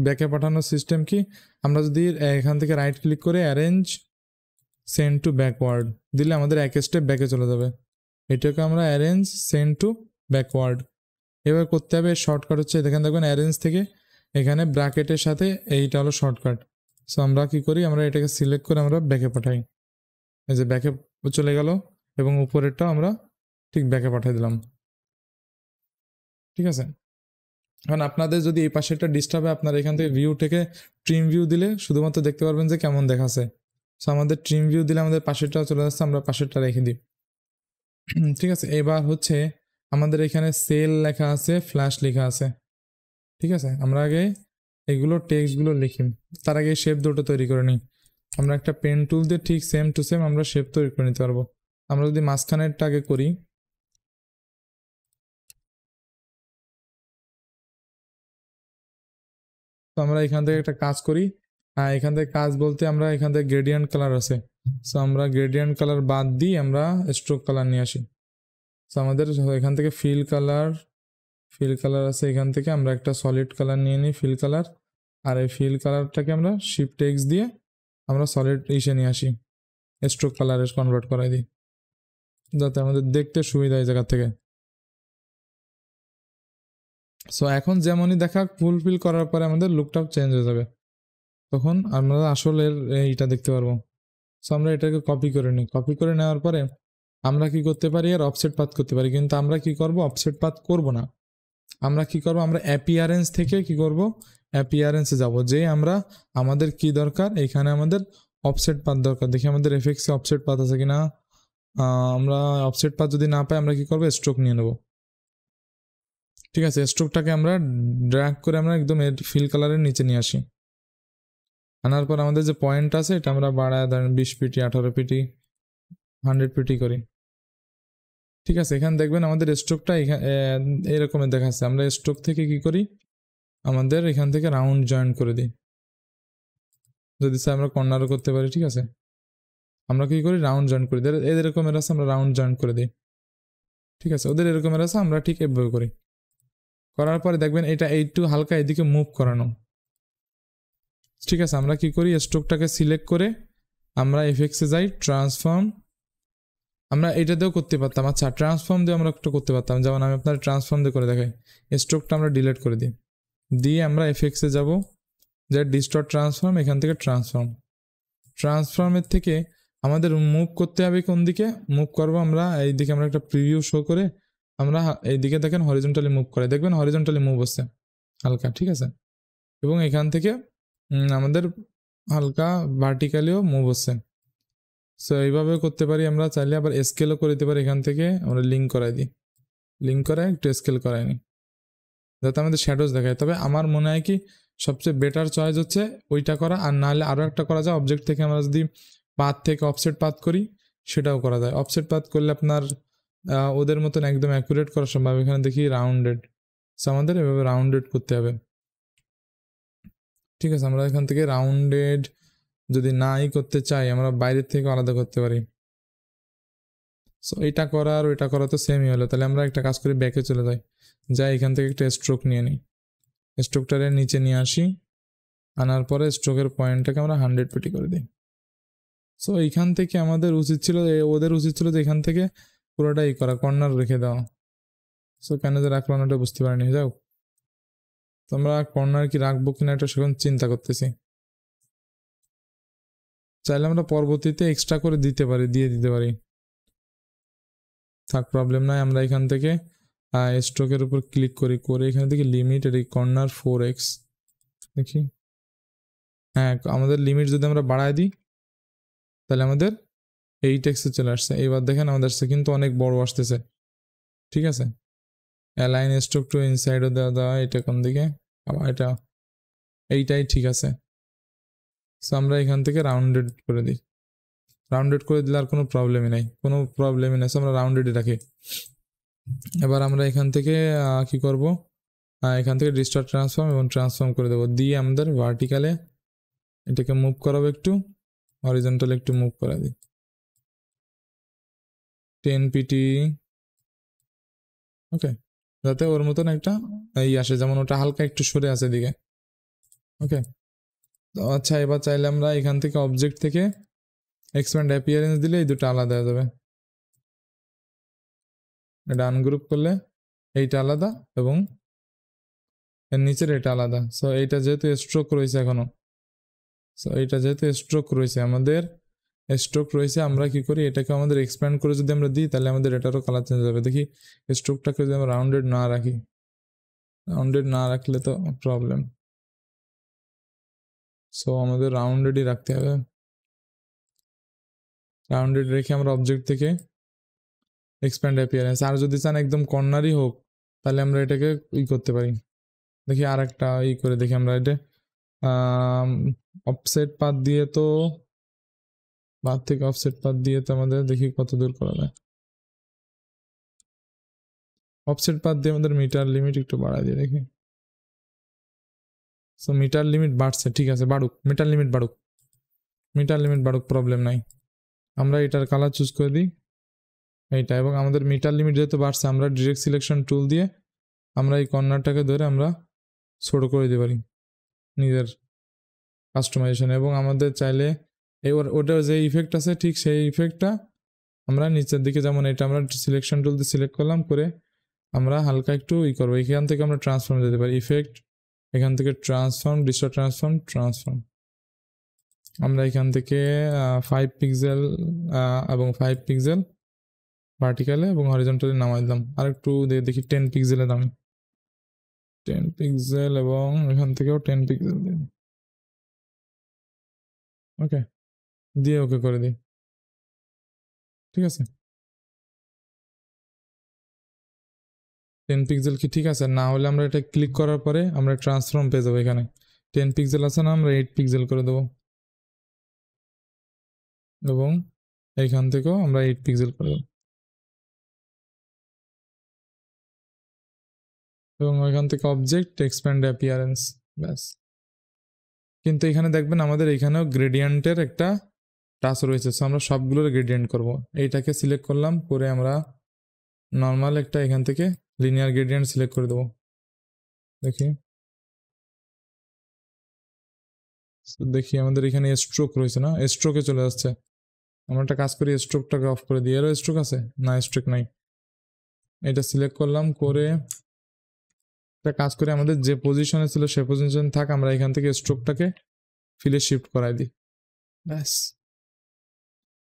ব্যাকে পাঠানোর সিস্টেম কি, আমরা যদি এখান থেকে রাইট ক্লিক করে অ্যারেঞ্জ সেন্ড টু ব্যাকওয়ার্ড দিলে আমাদের এক স্টেপ ব্যাকে চলে যাবে। এটাকে আমরা অ্যারেঞ্জ সেন্ড টু ব্যাকওয়ার্ড এবার করতে হবে। শর্টকাট হচ্ছে এখানে দেখবেন অ্যারেঞ্জ থেকে এখানে ব্র্যাকেটের সাথে এইটা হলো শর্টকাট। সো আমরা কি করি, আমরা এটাকে সিলেক্ট করে আমরা ব্যাকে পাঠাই। এই যে ব্যাকে চলে গেল এবং উপরেরটাও আমরা ঠিক ব্যাকে পাঠিয়ে দিলাম। ঠিক আছে, এখন আপনাদের যদি এই পাশেরটা ডিস্টার্ব হয়, আপনারা এখান থেকে ভিউ থেকে ট্রিম ভিউ দিলে শুধুমাত্র দেখতে পারবেন যে কেমন দেখাচ্ছে। সো আমাদের ট্রিম ভিউ দিলে আমাদের পাশেরটাও চলে যাচ্ছে, আমরা পাশেরটা রেখে দিই। ঠিক আছে, এবার হচ্ছে আমাদের এখানে সেল লেখা আছে, ফ্ল্যাশ লেখা আছে। ঠিক আছে, আমরা আগে এগুলো টেক্সটগুলো লিখি, তার আগে শেপ দুটো তৈরি করে নিই। আমরা একটা পেন টুল দিয়ে ঠিক সেম টু সেম আমরা শেপ তৈরি করে নিতে পারবো। আমরা যদি মাঝখানেরটা আগে করি, তো আমরা এখান থেকে একটা কাজ করি। এখান থেকে কাজ বলতে আমরা এখান থেকে গ্রেডিয়েন্ট কালার আছে, সো আমরা গ্রেডিয়েন্ট কালার বাদ দিই, আমরা স্ট্রোক কালার নিয়ে আসি। সো আমাদের এখান থেকে ফিল কালার আছে, এখান থেকে আমরা একটা সলিড কালার নিয়ে নিই ফিল কালার। আর এই ফিল কালারটাকে আমরা শিফট এক্স দিয়ে আমরা সলিড ইসে নিয়ে আসি, স্ট্রোক কালারে কনভার্ট করাই দিই, যাতে আমাদের দেখতে সুবিধা এই জায়গা থেকে। সো এখন যেমনই দেখা ফুলফিল করার পরে আমাদের লুকটাও চেঞ্জ হয়ে যাবে, তখন আমরা আসলে এইটা দেখতে পারবো। সো আমরা এটাকে কপি করে নিই, কপি করে নেওয়ার পরে আমরা কি করতে পারি, আর অফসেট পাথ করতে পারি। কিন্তু আমরা কি করব, অফসেট পাথ করব না। আমরা কি করব, আমরা অ্যাপিয়ারেন্স থেকে কি করব, অ্যাপিয়ারেন্সে যাব, যে আমরা আমাদের কি দরকার, এখানে আমাদের অফসেট পাথ দরকার। দেখি আমাদের এফএক্সে অফসেট পাথ আছে কিনা। আমরা অফসেট পাথ যদি না পাই আমরা কি করব, স্ট্রোক নিয়ে নেব। ঠিক আছে, স্ট্রোকটাকে আমরা ড্র্যাগ করে আমরা একদম ফিল কালারের নিচে নিয়ে আসি। আনার পর আমাদের যে পয়েন্ট আছে এটা আমরা বাড়ায় ধরেন 20 পিটি, 18 পিটি, 100 পিটি করি। ঠিক আছে, এখানে দেখবেন আমাদের স্ট্রোকটা এরকমের দেখাচ্ছে। আমরা স্ট্রোক থেকে কি করি, আমাদের এখান থেকে রাউন্ড জয়েন করে দিই, যদি স্যার আমরা কর্নারও করতে পারি। ঠিক আছে, আমরা কি করি, রাউন্ড জয়েন করে দিই। এদের এরকমের আছে, আমরা রাউন্ড জয়েন করে দিই। ঠিক আছে, ওদের এরকমের আছে, আমরা ঠিক এভাবে করি। করার পরে দেখবেন এটা একটু হালকা এদিকে মুভ করানো। ঠিক আছে, আমরা কি করি, স্ট্রোকটাকে সিলেক্ট করে আমরা এফএক্সে যাই, ট্রান্সফর্ম। আমরা এটাতেও করতে পারতাম, আচ্ছা ট্রান্সফর্ম দিয়ে আমরা একটু করতে পারতাম, যেমন আমি আপনার ট্রান্সফর্ম দিয়ে করে দেখাই। স্ট্রোকটা আমরা ডিলিট করে দিই, দিয়ে আমরা এফএক্সে যাব, যে ডিস্টর্ট ট্রান্সফর্ম, এখান থেকে ট্রান্সফর্মের থেকে আমাদের মুভ করতে হবে কোন দিকে, মুভ করবো আমরা এইদিকে। আমরা একটা প্রিভিউ শো করে আমরা এইদিকে দেখেন হরিজন্টালি মুভ করে, দেখবেন হরিজন্টালি মুভ হচ্ছে হালকা। ঠিক আছে, এবং এখান থেকে আমাদের হালকা ভার্টিক্যালিও মুভ হচ্ছে। সো এইভাবে করতে পারি আমরা, চাইলে আবার স্কেলও করে দিতে পারি। এখান থেকে আমরা লিঙ্ক করাই দিই, লিঙ্ক করাই একটু স্কেল করাই নিই, যাতে আমাদের শ্যাডোজ দেখায়। তবে আমার মনে হয় কি সবচেয়ে বেটার চয়েস হচ্ছে ওইটা করা, আর নাহলে আরও একটা করা যায়, অবজেক্ট থেকে আমরা যদি পাথ থেকে অফসেট পাথ করি সেটাও করা যায়। অফসেট পাথ করলে আপনার ওদের মতন একদম অ্যাকুরেট করা সম্ভব। এখানে দেখি রাউন্ডেড, সো আমাদের এভাবে রাউন্ডেড করতে হবে। ঠিক আছে, আমরা এখান থেকে রাউন্ডেড যদি নাই করতে চাই আমরা বাইরের থেকে আলাদা করতে পারি। সো এটা করা আর ওইটা করা তো সেমই হলো। তাহলে আমরা একটা কাজ করি, ব্যাকে চলে যাই, এখান থেকে একটা স্ট্রোক নিয়ে নিই, স্ট্রোকটারে নিচে নিয়ে আসি, আনার পরে স্ট্রোকের পয়েন্টটাকে আমরা 100 পিটি করে দিই। সো এইখান থেকে আমাদের উচিত ছিল, ওদের উচিত ছিল যে এখান থেকে পুরোটাই করা, কর্নার রেখে দেওয়া। সো কেন যে রাখলো না ওটা বুঝতে পারিনি। যাও, তো আমরা কর্নার কি রাখবো কিনা এটা সেখানে চিন্তা করতেছি। চাইলে আমরা পরবর্তীতে এক্সট্রা করে দিয়ে দিতে পারি, থাক প্রবলেম নাই। আমরা এখান থেকে স্ট্রোকের উপর ক্লিক করে এখান থেকে লিমিট এর কর্নার 4x দেখি। হ্যাঁ, আমাদের লিমিট যদি আমরা বাড়ায় দিই তাহলে আমাদের 8x চলে আসছে। এইবার দেখেন আমাদের কিন্তু অনেক বড় আসতেছে। ঠিক আছে, অ্যালাইন স্ট্রোক টু ইনসাইডও দেওয়া, এটা কোন দিকে, এটা এইটাই ঠিক আছে। সো আমরা এখান থেকে রাউন্ডেড করে দিই, রাউন্ডেড করে দিলে আর কোনো প্রবলেমই নাই, কোনো প্রবলেমই নাই। সো আমরা রাউন্ডেডই রাখি। এবার আমরা এখান থেকে কি করব, এখান থেকে ডিস্টর্ট ট্রান্সফর্ম এবং ট্রান্সফর্ম করে দেবো, দিয়ে আমাদের ভার্টিক্যালে এটাকে মুভ করাবো, একটু হরিজন্টাল একটু মুভ করা দিই 10 পিটি, ওকে, যাতে ওর মতন একটা এই আসে, যেমন ওটা হালকা একটু সরে আসে দিকে, ওকে। তো আচ্ছা, এবার চাইলে আমরা এখান থেকে অবজেক্ট থেকে এক্সপ্যান্ড অ্যাপিয়ারেন্স দিলে এই দুটো আলাদা হয়ে যাবে। এটা আনগ্রুপ করলে এইটা আলাদা এবং এর নিচের এটা আলাদা। সো এইটা যেহেতু স্ট্রোক রয়েছে এখনো, সো এইটা যেহেতু স্ট্রোক রয়েছে, আমাদের স্ট্রোক রয়েছে, আমরা কি করি, এটাকে আমাদের এক্সপ্যান্ড করে যদি আমরা দিই তাহলে আমাদের এটারও কালার চেঞ্জ হবে। দেখি স্ট্রোকটাকে যদি আমরা রাউন্ডেড না রাখি, রাউন্ডেড না রাখলে তো প্রবলেম। সো আমাদের রাউন্ডেডই রাখতে হবে। রাউন্ডেড রেখে আমরা অবজেক্ট থেকে এক্সপ্যান্ড অ্যাপিয়ারেন্স, আর যদি চান একদম কর্নারই হোক তাহলে আমরা এটাকে করতে পারি। দেখি আর একটা করে দেখি আমরা এটা অফসেট পাথ দিয়ে, তো বাদ থেকে অফসেট পাথ দিয়ে তো আমাদের দেখি কত দূর করা যায়। অফসেট পাথ দিয়ে আমাদের মিটার লিমিট একটু বাড়াই দিয়ে দেখি। সো মিটার লিমিট বাড়ছে, ঠিক আছে, বাড়ুক, মিটার লিমিট বাড়ুক, মিটার লিমিট বাড়ুক, প্রবলেম নাই। আমরা এটার কালার চুজ করে দিই এইটা, এবং আমাদের মিটার লিমিট যেহেতু বাড়ছে, আমরা ডিরেক্ট সিলেকশন টুল দিয়ে আমরা এই কর্নারটাকে ধরে আমরা ছোট করে দিতে পারি নিজের কাস্টমাইজেশন। এবং আমাদের চাইলে ওটার যে ইফেক্ট আছে ঠিক সেই ইফেক্টটা আমরা নিচের দিকে, যেমন এটা আমরা সিলেকশন টুল দিয়ে সিলেক্ট করলাম, করে আমরা হালকা একটু করবো, এখান থেকে আমরা ট্রান্সফর্ম দিতে পারি, ইফেক্ট, এখান থেকে ট্রান্সফর্ম, ডিস্টর্ট ট্রান্সফর্ম, ট্রান্সফর্ম। আমরা এখান থেকে 5 পিক্সেল এবং 5 পিক্সেল ভার্টিক্যালে এবং হরিজন্টালি নামাই দিলাম, আর একটু দেখি 10 পিক্সেলে দামি, 10 পিক্সেল, এবং এখান থেকেও 10 পিক্সেল দিই, ওকে, দিয়ে ওকে করে দিই, ঠিক আছে। 10 পিক্সেল কি ঠিক আছে? না হলে আমরা এটা ক্লিক করার পরে আমরা ট্রান্সফর্ম পেয়ে যাবো, এখানে 10 পিক্সেল আছে না, আমরা 8 পিক্সেল করে দেবো, এবং এইখান থেকেও আমরা 8 পিক্সেল করে দেবো, এবং ওইখান থেকে অবজেক্ট এক্সপ্যান্ড অ্যাপিয়ারেন্স, ব্যাস। কিন্তু এখানে দেখবেন আমাদের এখানেও গ্রেডিয়েন্টের একটা টাচ রয়েছে, সো আমরা সবগুলোর গ্রেডিয়েন্ট করব। এইটাকে সিলেক্ট করলাম, করে আমরা নর্মাল একটা এখান থেকে লিনিয়ার গ্রেডিয়েন্ট সিলেক্ট করে দেবো, দেখি দেখি আমাদের এখানে স্ট্রোক রয়েছে না, স্ট্রোকে চলে যাচ্ছে। আমরা একটা কাজ করি, স্ট্রোকটাকে অফ করে দিই, এরও স্ট্রোক আছে না, স্ট্রোক নাই। এটা সিলেক্ট করলাম, করে একটা কাজ করে আমাদের যে পজিশনে ছিল সে পজিশন থাক, আমরা এখান থেকে স্ট্রোকটাকে ফিলে শিফট করাই দিই, ব্যাস।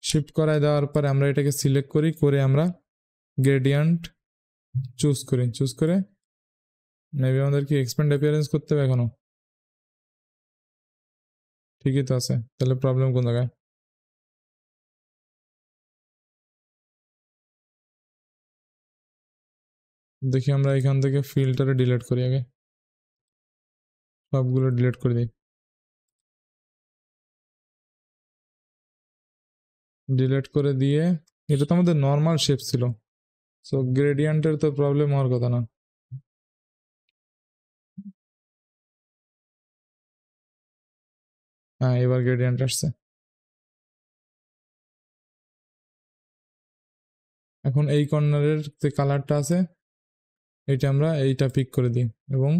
শিফট করাই দেওয়ার পরে আমরা এটাকে সিলেক্ট করি, করে আমরা গ্রেডিয়েন্ট চুজ করি, চুজ করে মেবি আমাদের কি এক্সপ্যান্ড অ্যাপিয়ারেন্স করতে হবে এখনো, ঠিকই তো আছে, তাহলে প্রবলেম কোন জায়গায়? দেখি আমরা এখান থেকে ফিল্টারে ডিলিট করি, আগে সবগুলো ডিলিট করে দিই, ডিলিট করে দিয়ে, এটা তো আমাদের নর্মাল শেপ ছিল, সো গ্রেডিয়েন্টের তো প্রবলেম হওয়ার কথা না। হ্যাঁ, এবার গ্রেডিয়েন্ট আসছে। এখন এই কর্নারের যে কালারটা আছে এটা আমরা এইটা পিক করে দিই, এবং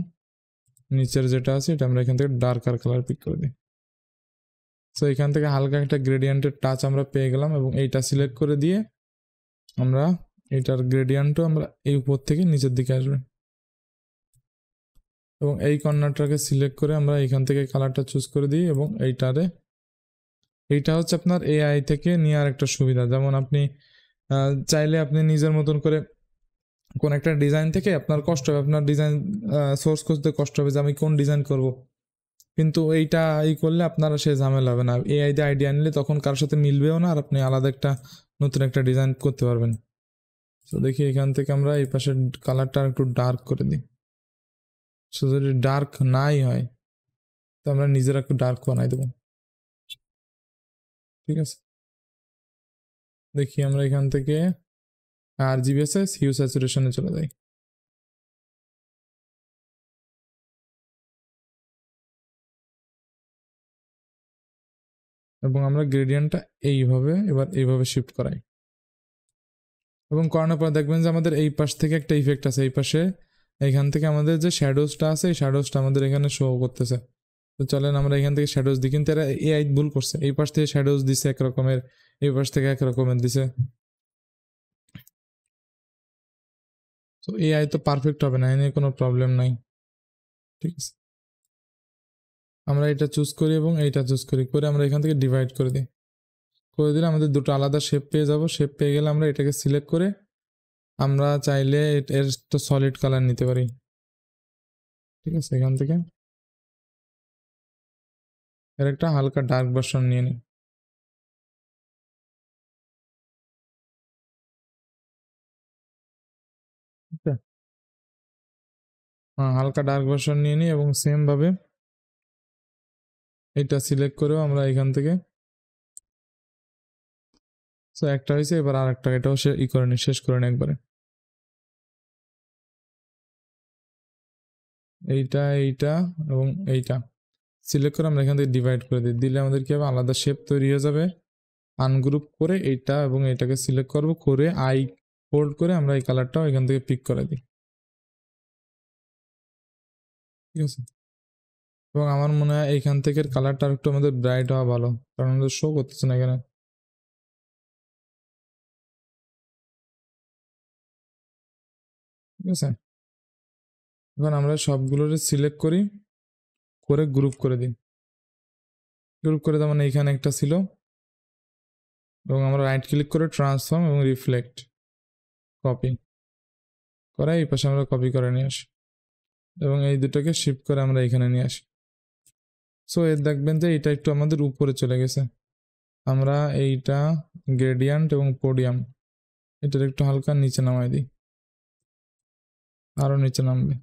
নিচের যেটা আছে এটা আমরা এখান থেকে ডার্কার কালার পিক করে দিই। সো এখান থেকে হালকা একটা গ্রেডিয়েন্টের টাচ আমরা পেয়ে গেলাম, এবং এইটা সিলেক্ট করে দিয়ে আমরা এইটার গ্রেডিয়েন্টও আমরা এই উপর থেকে নিচের দিকে আসবে, এবং এই কর্নারটাকে সিলেক্ট করে আমরা এখান থেকে কালারটা চুজ করে দিই, এবং এইটা হচ্ছে আপনার এআই থেকে নেওয়ার একটা সুবিধা। যেমন আপনি চাইলে আপনি নিজের মতন করে কোন একটা ডিজাইন থেকে আপনার কষ্ট হবে, আপনার ডিজাইন সোর্স খুঁজতে কষ্ট হবে যে আমি কোন ডিজাইন করব, কিন্তু এইটা করলে আপনার সে ঝামেলা হবে না। এআই দিয়ে আইডিয়া নিলে তখন কারোর সাথে মিলবেও না, আর আপনি আলাদা একটা নতুন একটা ডিজাইন করতে পারবেন। তো দেখি এখান থেকে আমরা এই পাশের কালারটা একটু ডার্ক করে দিই, সো যদি ডার্ক নাই হয় আমরা নিজেরা একটু ডার্ক বানাই দেবো। ঠিক আছে, দেখি আমরা এখান থেকে RGBSS হিউ স্যাচুরেশনে চলে যাই। এবং আমরা গ্রেডিয়েন্টটা এইভাবে এবার এইভাবে শিফট করাই, এবং করানোর পর দেখবেন যে আমাদের এই পাশ থেকে একটা ইফেক্ট আছে, এই পাশে এইখান থেকে আমাদের যে শ্যাডোজটা আছে এই শ্যাডোজটা আমাদের এখানে শো করতেছে। তো চলেন আমরা এখান থেকে শ্যাডোজ দিই, কিন্তু এরা এআই ভুল করছে, এই পাশ থেকে শ্যাডোজ দিছে একরকমের, এই পাশ থেকে একরকমের দিছে। তো এআই তো পারফেক্ট হবে না, এ নিয়ে কোনো প্রবলেম নাই। ঠিক আছে, আমরা এটা চুজ করি এবং এইটা চুজ করি, করে আমরা এখান থেকে ডিভাইড করে দিই, করে দিলে আমাদের দুটো আলাদা শেপ পেয়ে যাব। শেপ পেয়ে গেলে আমরা এটাকে সিলেক্ট করে আমরা চাইলে এর তো সলিড কালার নিতে পারি। ঠিক আছে, এখান থেকে এর একটা হালকা ডার্ক ভার্সন নিয়ে নিই। হ্যাঁ, হালকা ডার্ক ভার্সন নিয়ে নিই এবং সেম ভাবে এটা সিলেক্ট করেও আমরা এখান থেকে, সো একটা হয়েছে, এবার আর একটা, এটাও সে করে নি, শেষ করে নি একবারে। এইটা এইটা এবং এইটা সিলেক্ট করে আমরা এখান থেকে ডিভাইড করে দিই, দিলে আমাদের কি হবে, আলাদা শেপ তৈরি হয়ে যাবে। আনগ্রুপ করে এইটা এবং এটাকে সিলেক্ট করব, করে আই হোল্ড করে আমরা এই কালারটাও এখান থেকে পিক করে দিই। ঠিক আছে, এবং আমার মনে হয় এইখান থেকে কালারটা একটু আমাদের ব্রাইট হওয়া ভালো, কারণ আমাদের শো করতেছে না এখানে। ঠিক আছে, এখন আমরা সবগুলোরে সিলেক্ট করি, করে গ্রুপ করে দিই। গ্রুপ করে তার মানে এখানে একটা ছিল, এবং আমরা রাইট ক্লিক করে ট্রান্সফর্ম এবং রিফ্লেক্ট কপি করে এই পাশে আমরা কপি করে নিয়ে আসি, এবং এই দুটোকে শিফট করে আমরা এখানে নিয়ে আসি। সো এর দেখবেন যে এটা একটু আমাদের উপরে চলে গেছে। আমরা এইটা গ্রেডিয়েন্ট এবং পোডিয়াম এটার একটু হালকা নিচে নামাই দিই, আরো নিচে নামবে,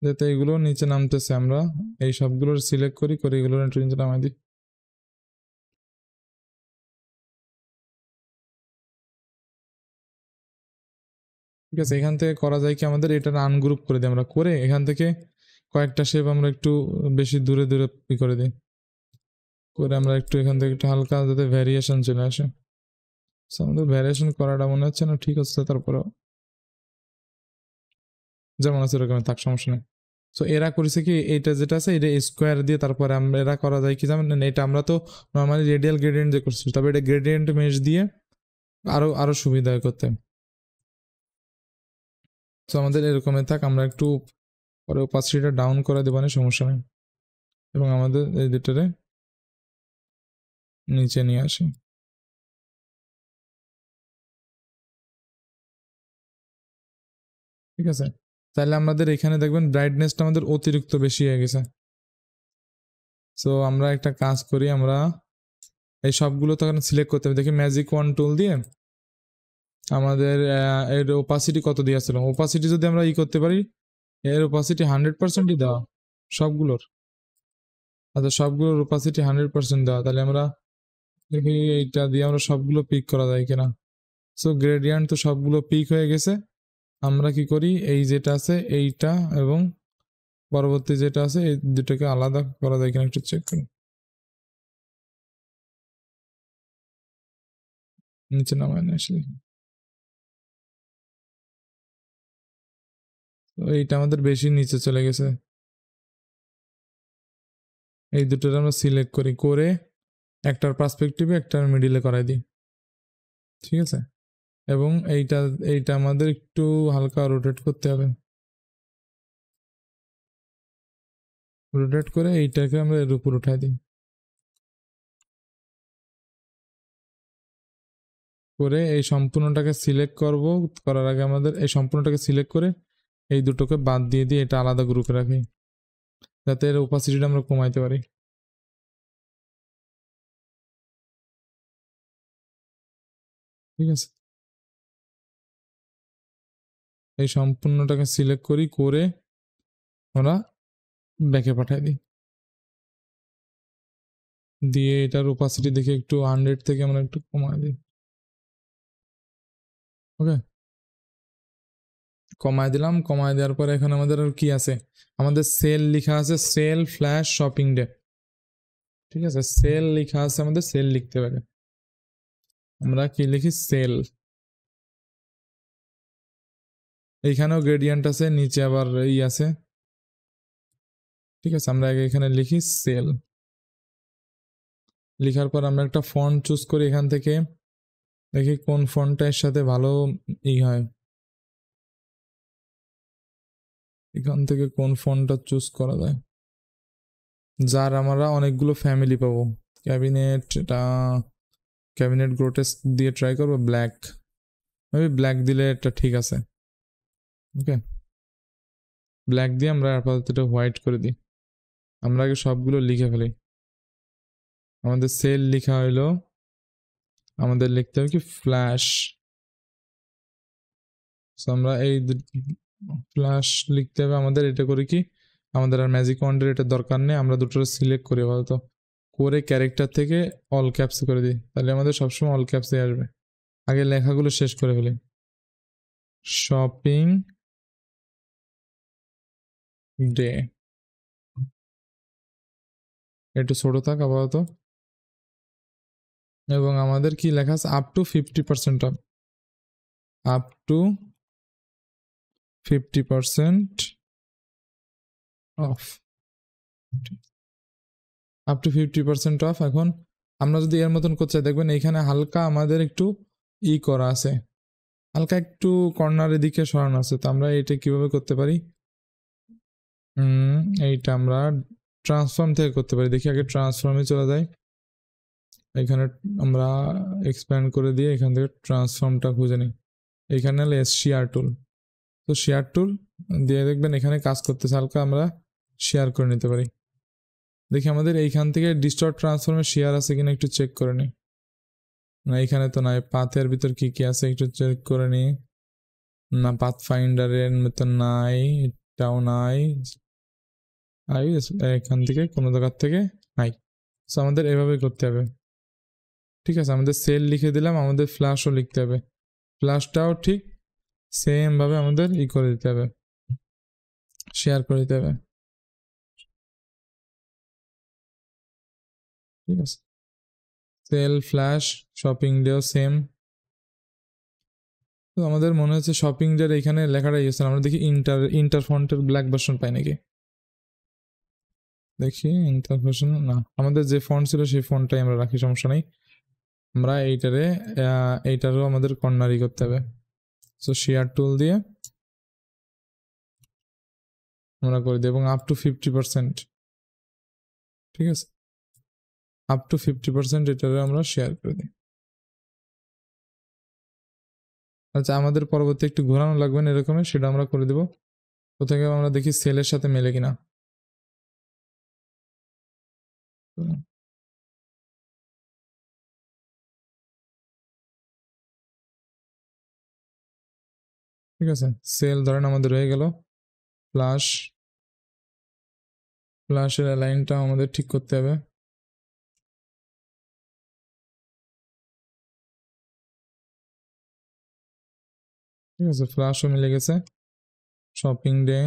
যাতে এগুলো নিচে নামতেছে। আমরা এই সবগুলোর সিলেক্ট করি, করে এগুলোর একটু নিচে নামাই দিই। ঠিক আছে, এখান থেকে করা যায় কি, আমাদের এটা আনগ্রুপ করে দিই আমরা, করে এখান থেকে কয়েকটা শেপ আমরা একটু বেশি দূরে দূরে করে দিই, করে আমরা একটু এখান থেকে একটু হালকা যাতে ভ্যারিয়েশন চলে আসে। আমাদের ভ্যারিয়েশন করাটা মনে হচ্ছে না ঠিক আছে, তারপরে যেমন আছে এরকম থাক, সমস্যা নেই। সো এরা করেছে কি, এইটা যেটা আছে এটা স্কোয়ার দিয়ে, তারপরে আমরা এরা করা যায় কি জানেন, এটা আমরা তো নর্মালি রেডিয়াল গ্রেডিয়েন্ট দিয়ে করছি, তবে এটা গ্রেডিয়েন্ট মেশ দিয়ে আরো আরো সুবিধা হয় করতে। তো আমাদের এরকমই থাক, আমরা একটু পরে ওপাসিটিটা ডাউন করে দেবো না, সমস্যা নেই, এবং আমাদের এই দুটোরে নিচে নিয়ে আসি। ঠিক আছে, তাহলে আমাদের এখানে দেখবেন ব্রাইটনেসটা আমাদের অতিরিক্ত বেশি হয়ে গেছে। সো আমরা একটা কাজ করি, আমরা এই সবগুলো তখন সিলেক্ট করতে হবে, দেখি ম্যাজিক ওয়ান টুল দিয়ে আমাদের এর ওপাসিটি কত দিয়ে আসছিল, ওপাসিটি যদি আমরা করতে পারি, এর ওপাসিটি 100%ই দেওয়া সবগুলোর। আচ্ছা, সবগুলোর ওপাসিটি 100% দেওয়া, তাহলে আমরা দেখি এইটা দিয়ে আমরা সবগুলো পিক করা যায় কিনা। সো গ্রেডিয়েন্ট তো সবগুলো পিক হয়ে গেছে। আমরা কি করি, এই যেটা আছে এইটা এবং পরবর্তী যেটা আছে এই দুটোকে আলাদা করা যায় কিনা একটু চেক করি। নিচে নামায় না আসলে, এইটা আমাদের বেশি নিচে চলে গেছে। এই দুটোর আমরা সিলেক্ট করি, করে একটার পার্সপেক্টিভে একটার মিডিলে করাই দিই। ঠিক আছে, এবং এইটা এইটা আমাদের একটু হালকা রোটেট করতে হবে, রোটেট করে এইটাকে আমরা এর উপর উঠাই দিই, করে এই সম্পূর্ণটাকে সিলেক্ট করব। করার আগে আমাদের এই সম্পূর্ণটাকে সিলেক্ট করে এই দুটোকে বাদ দিয়ে দিয়ে এটা আলাদা গ্রুপে রাখি, যাতে এর ওপাসিটিটা আমরা কমাইতে পারি। ঠিক আছে, এই সম্পূর্ণটাকে সিলেক্ট করি, করে আমরা ব্যাকে পাঠাই দিই, দিয়ে এটার ওপাসিটি দেখে একটু 100 থেকে আমরা একটু কমাই দিই। ওকে, কমায় দিলাম। কমায় দেওয়ার পরে এখন আমাদের আর কি আছে, আমাদের সেল লেখা আছে, সেল ফ্ল্যাশ শপিং ডে। ঠিক আছে, সেল লেখা আছে, আমাদের সেল লিখতে পারে। আমরা কি লিখি, সেল। এইখানেও গ্রেডিয়েন্ট আছে, নিচে আবার এই আছে। ঠিক আছে, আমরা আগে এখানে লিখি সেল। লেখার পর আমরা একটা ফন্ট চুজ করি এখান থেকে, দেখি কোন ফন্টটা এর সাথে ভালো হয়। এখান থেকে কোন ফন্টটা চুজ করা যায়, যার আমরা অনেকগুলো ফ্যামিলি পাবো। ক্যাবিনেট, এটা ক্যাবিনেট গ্রোটেস্ক দিয়ে ট্রাই করবো, ব্ল্যাক, মেবি ব্ল্যাক দিলে এটা ঠিক আছে। ওকে, ব্ল্যাক দিয়ে আমরা আপাতত এটা হোয়াইট করে দিই। আমরা আগে সবগুলো লিখে ফেলি। আমাদের সেল লেখা হইলো, আমাদের লিখতে হবে কি, ফ্ল্যাশ। আমরা এই ফ্ল্যাশ লিখতে হবে আমাদের। এটা করে কি, আমাদের আর ম্যাজিক ওয়ান্ডের এটা দরকার নেই, আমরা দুটো সিলেক্ট করি আপাতত, করে ক্যারেক্টার থেকে অল ক্যাপস করে দিই, তাহলে আমাদের সবসময় অল ক্যাপসে আসবে। আগে লেখাগুলো শেষ করে ফেলি। শপিং ডে, একটু ছোট থাক আপাতত। এবং আমাদের কি লেখা আছে, up to 50% of, up to 50% of, up to 50% of. এখন আমরা যদি এর মতন করতে চাই, দেখবেন এইখানে হালকা আমাদের একটু করা আছে, হালকা একটু কর্নারের দিকে সরানো আছে। তো আমরা এটা কিভাবে করতে পারি, এইটা আমরা ট্রান্সফর্ম থেকে করতে পারি। দেখি আগে ট্রান্সফর্মে চলে যাই, এখানে আমরা এক্সপ্যান্ড করে দিয়ে এখান থেকে ট্রান্সফর্মটা খুঁজে নিই। এখানে হলে শেয়ার টুল, তো শেয়ার টুল দিয়ে দেখবেন এখানে কাজ করতেছে, হালকা আমরা শেয়ার করে নিতে পারি। দেখি আমাদের এইখান থেকে ডিস্টর্ট ট্রান্সফর্মে শেয়ার আছে কিনা একটু চেক করে নিই। না, এখানে তো নাই। পাথের ভিতর কি কি আছে একটু চেক করে নিই। না, পাথ ফাইন্ডারের মতো নাই, এটাও নাই, এখান থেকে কোনো জায়গার থেকে নাই। সো আমাদের এভাবে করতে হবে। ঠিক আছে, আমাদের সেল লিখে দিলাম, আমাদের ফ্ল্যাশও লিখতে হবে, ফ্ল্যাশটাও ঠিক সেম ভাবে আমাদের করে দিতে হবে, শেয়ার করে দিতে হবে। ঠিক আছে, সেল ফ্ল্যাশ শপিং ডেও সেম। তো আমাদের মনে হচ্ছে শপিং ডের এখানে লেখাটা ইউজ, আমরা দেখি ইন্টার ফন্টের ব্ল্যাক ভার্সন পাই নাকি, দেখি ইন্টার ভার্সন না, আমাদের যে ফন্ট ছিল সেই ফন্টটাই আমরা রাখি, সমস্যা নেই। আমরা এইটারও আমাদের কর্নারই করতে হবে। সো শেয়ার টুল দিয়ে আমরা করে দিই, এবং আপ টু 50%। ঠিক আছে, আপ টু 50% এটারে আমরা শেয়ার করে দিই। আচ্ছা, আমাদের পরবর্তী একটু ঘোরানো লাগবে না এরকমের, সেটা আমরা করে দেবো। কোথায় আমরা দেখি সেলের সাথে মেলে কিনা। ঠিক আছে, সেল ধরেন আমাদের হয়ে গেল। ফ্ল্যাশের লাইনটা আমাদের ঠিক করতে হবে। ঠিক আছে, ফ্ল্যাশও মিলে গেছে। শপিং ডে,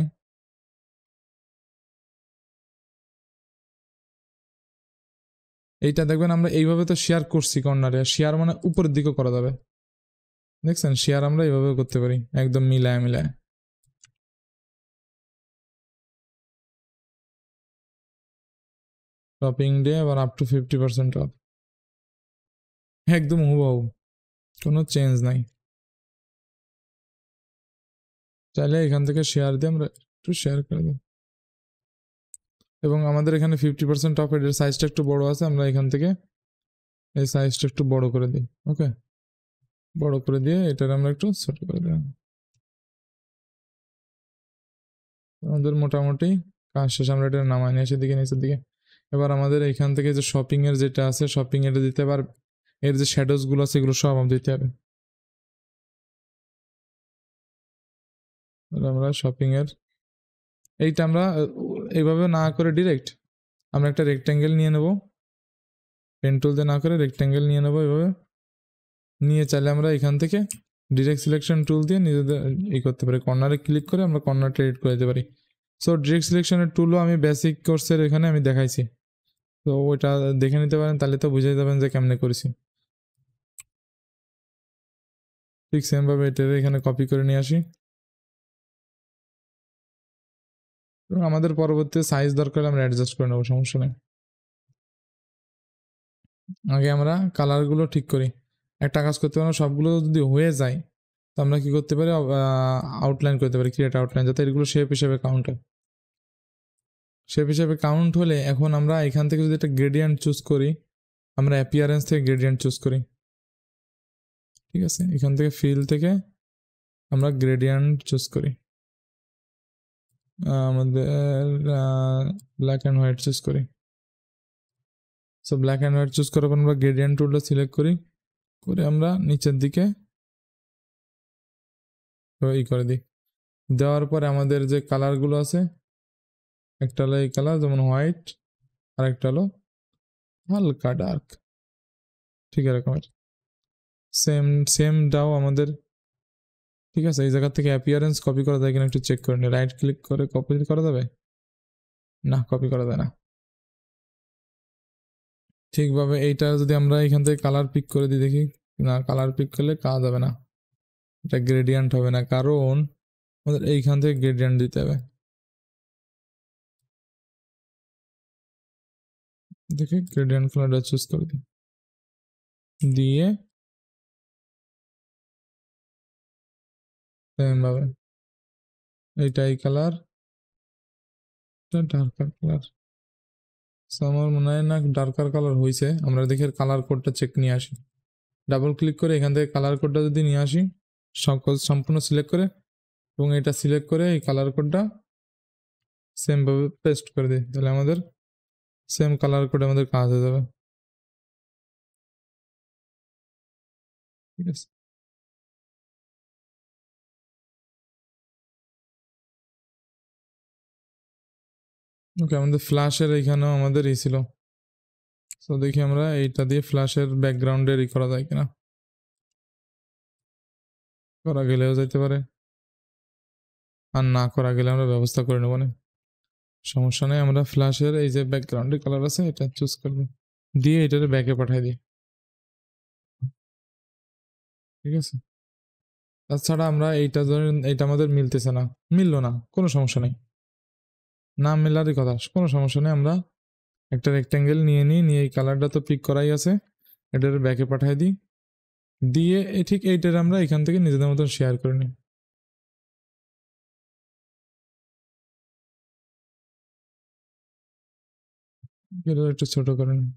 এইটা দেখবেন আমরা এইভাবে তো শেয়ার করছি কর্নারে, শেয়ার মানে উপরের দিকে করা যাবে, দেখছেন, শেয়ার আমরা এইভাবে করতে পারি, একদম মিলায় মিলায়। শপিং ডে আবার আপ টু 50% অফ, একদম হুবহু, কোনো চেঞ্জ নাই। চাইলে এখান থেকে শেয়ার দিয়ে আমরা একটু শেয়ার করে দিই, এবং আমাদের এখানে 50% অফ, এর সাইজটা একটু বড় আছে, আমরা এখান থেকে এই সাইজটা একটু বড় করে দিই। ওকে, বড় করে দিয়ে এটার আমরা একটু ছোট করে দিলাম। আমাদের মোটামুটি কাজ শেষ, আমরা এটা নামাই নিয়ে এসে দিকে নিচের দিকে। এবার আমাদের এখান থেকে যে শপিং এর যেটা আছে, শপিং এটা দিতে পার, এর যে শ্যাডোজ গুলো আছে এগুলো সব দিতে হবে। আমরা শপিং এর এইটা আমরা এইভাবে না করে ডিরেক্ট আমরা একটা রেক্ট্যাঙ্গেল নিয়ে নেব, পেন টুল দিয়ে না করে রেক্ট্যাঙ্গেল নিয়ে নেব। এভাবে নিয়ে চাইলে আমরা এখান থেকে ডিরেক্ট সিলেকশন টুল দিয়ে নিজেদের এই করতে পারি, কর্নারে ক্লিক করে আমরা কর্নারটা এডিট করে দিতে পারি। সো ডিরেক্ট সিলেকশনের টুলও আমি বেসিক কোর্সের এখানে আমি দেখাইছি, তো ওইটা দেখে নিতে পারেন, তাহলে তো বুঝে যাবেন যে কেমনে করেছি। ঠিক সেমভাবে এটা এখানে কপি করে নিয়ে আসি এবং আমাদের পরবর্তী সাইজ দরকার আমরা অ্যাডজাস্ট করে নেবো, সমস্যা নেই। আগে আমরা কালারগুলো ঠিক করি। একটা কাজ করতে পারবো, সবগুলো যদি হয়ে যায় তো আমরা কি করতে পারি, আউটলাইন করতে পারি, ক্রিয়েট আউটলাইন, যাতে এগুলো শেপ হিসেবে কাউন্ট হয়। শেপ হিসেবে কাউন্ট হলে এখন আমরা এখান থেকে যদি একটা গ্রেডিয়েন্ট চুজ করি, আমরা অ্যাপিয়ারেন্স থেকে গ্রেডিয়েন্ট চুজ করি, ঠিক আছে। এখান থেকে ফিল থেকে আমরা গ্রেডিয়েন্ট চুজ করি, আমাদের ব্ল্যাক অ্যান্ড হোয়াইট চুজ করি। So black and white choose করার পর আমরা গ্রেডিয়েন্ট টুলটা সিলেক্ট করি, করে আমরা নিচের দিকে ই করে দিই। দেওয়ার পরে আমাদের যে কালারগুলো আছে, একটা হলো এই কালার যেমন হোয়াইট, আর একটা হলো হালকা ডার্ক, ঠিক এরকমের সেম দাও আমাদের, ঠিক আছে। এই জায়গা থেকে অ্যাপিয়ারেন্স কপি করা যায় কিনা একটু চেক করে নিই। রাইট ক্লিক করে কপি করা যাবে না, কপি করা যায় না। ঠিকভাবে এইটা যদি আমরা এখান থেকে কালার পিক করে দিই, দেখি না, কালার পিক করলে কাজ হবে না, এটা গ্রেডিয়েন্ট হবে না, কারণ আমাদের এইখান থেকে গ্রেডিয়েন্ট দিতে হবে। দেখি গ্রেডিয়েন্ট কালারটা চুজ করে দিই, দিয়ে সেমভাবে এইটা এই কালার, ডার্কার কালার, আমার মনে হয় না ডার্কার কালার হয়েছে। আমরা দেখি কালার কোডটা চেক নিয়ে আসি, ডাবল ক্লিক করে এখান থেকে কালার কোডটা যদি নিয়ে আসি, সম্পূর্ণ সিলেক্ট করে এবং এটা সিলেক্ট করে এই কালার কোডটা সেমভাবে পেস্ট করে দিই, তাহলে আমাদের সেম কালার কোডে আমাদের কাজ হয়ে যাবে, ঠিক আছে। ওকে, আমাদের ফ্ল্যাশের এইখানেও আমাদের এই ছিল, তো দেখি আমরা এইটা দিয়ে ফ্ল্যাশের ব্যাকগ্রাউন্ডের ই করা যায় কিনা, করা গেলেও যাইতে পারে, আর না করা গেলে আমরা ব্যবস্থা করে নেবো না, সমস্যা নেই। আমরা ফ্ল্যাশের এই যে ব্যাকগ্রাউন্ডের কালার আছে এটা চুজ করবো, দিয়ে এটারে ব্যাকে পাঠিয়ে দিই, ঠিক আছে। তাছাড়া আমরা এইটা ধরেন এইটা আমাদের মিলতেছে না, মিললো না, কোনো সমস্যা নেই, না মেলারই কথা, কোনো সমস্যা নেই। আমরা একটা রেক্ট্যাঙ্গেল নিয়ে নিয়ে এই কালারটা তো পিক করাই আছে, এটার ব্যাকে পাঠিয়ে দিই, দিয়ে ঠিক এইটার আমরা এখান থেকে নিজেদের মতন শেয়ার করে নিই, এটা একটু ছোট করে নিই,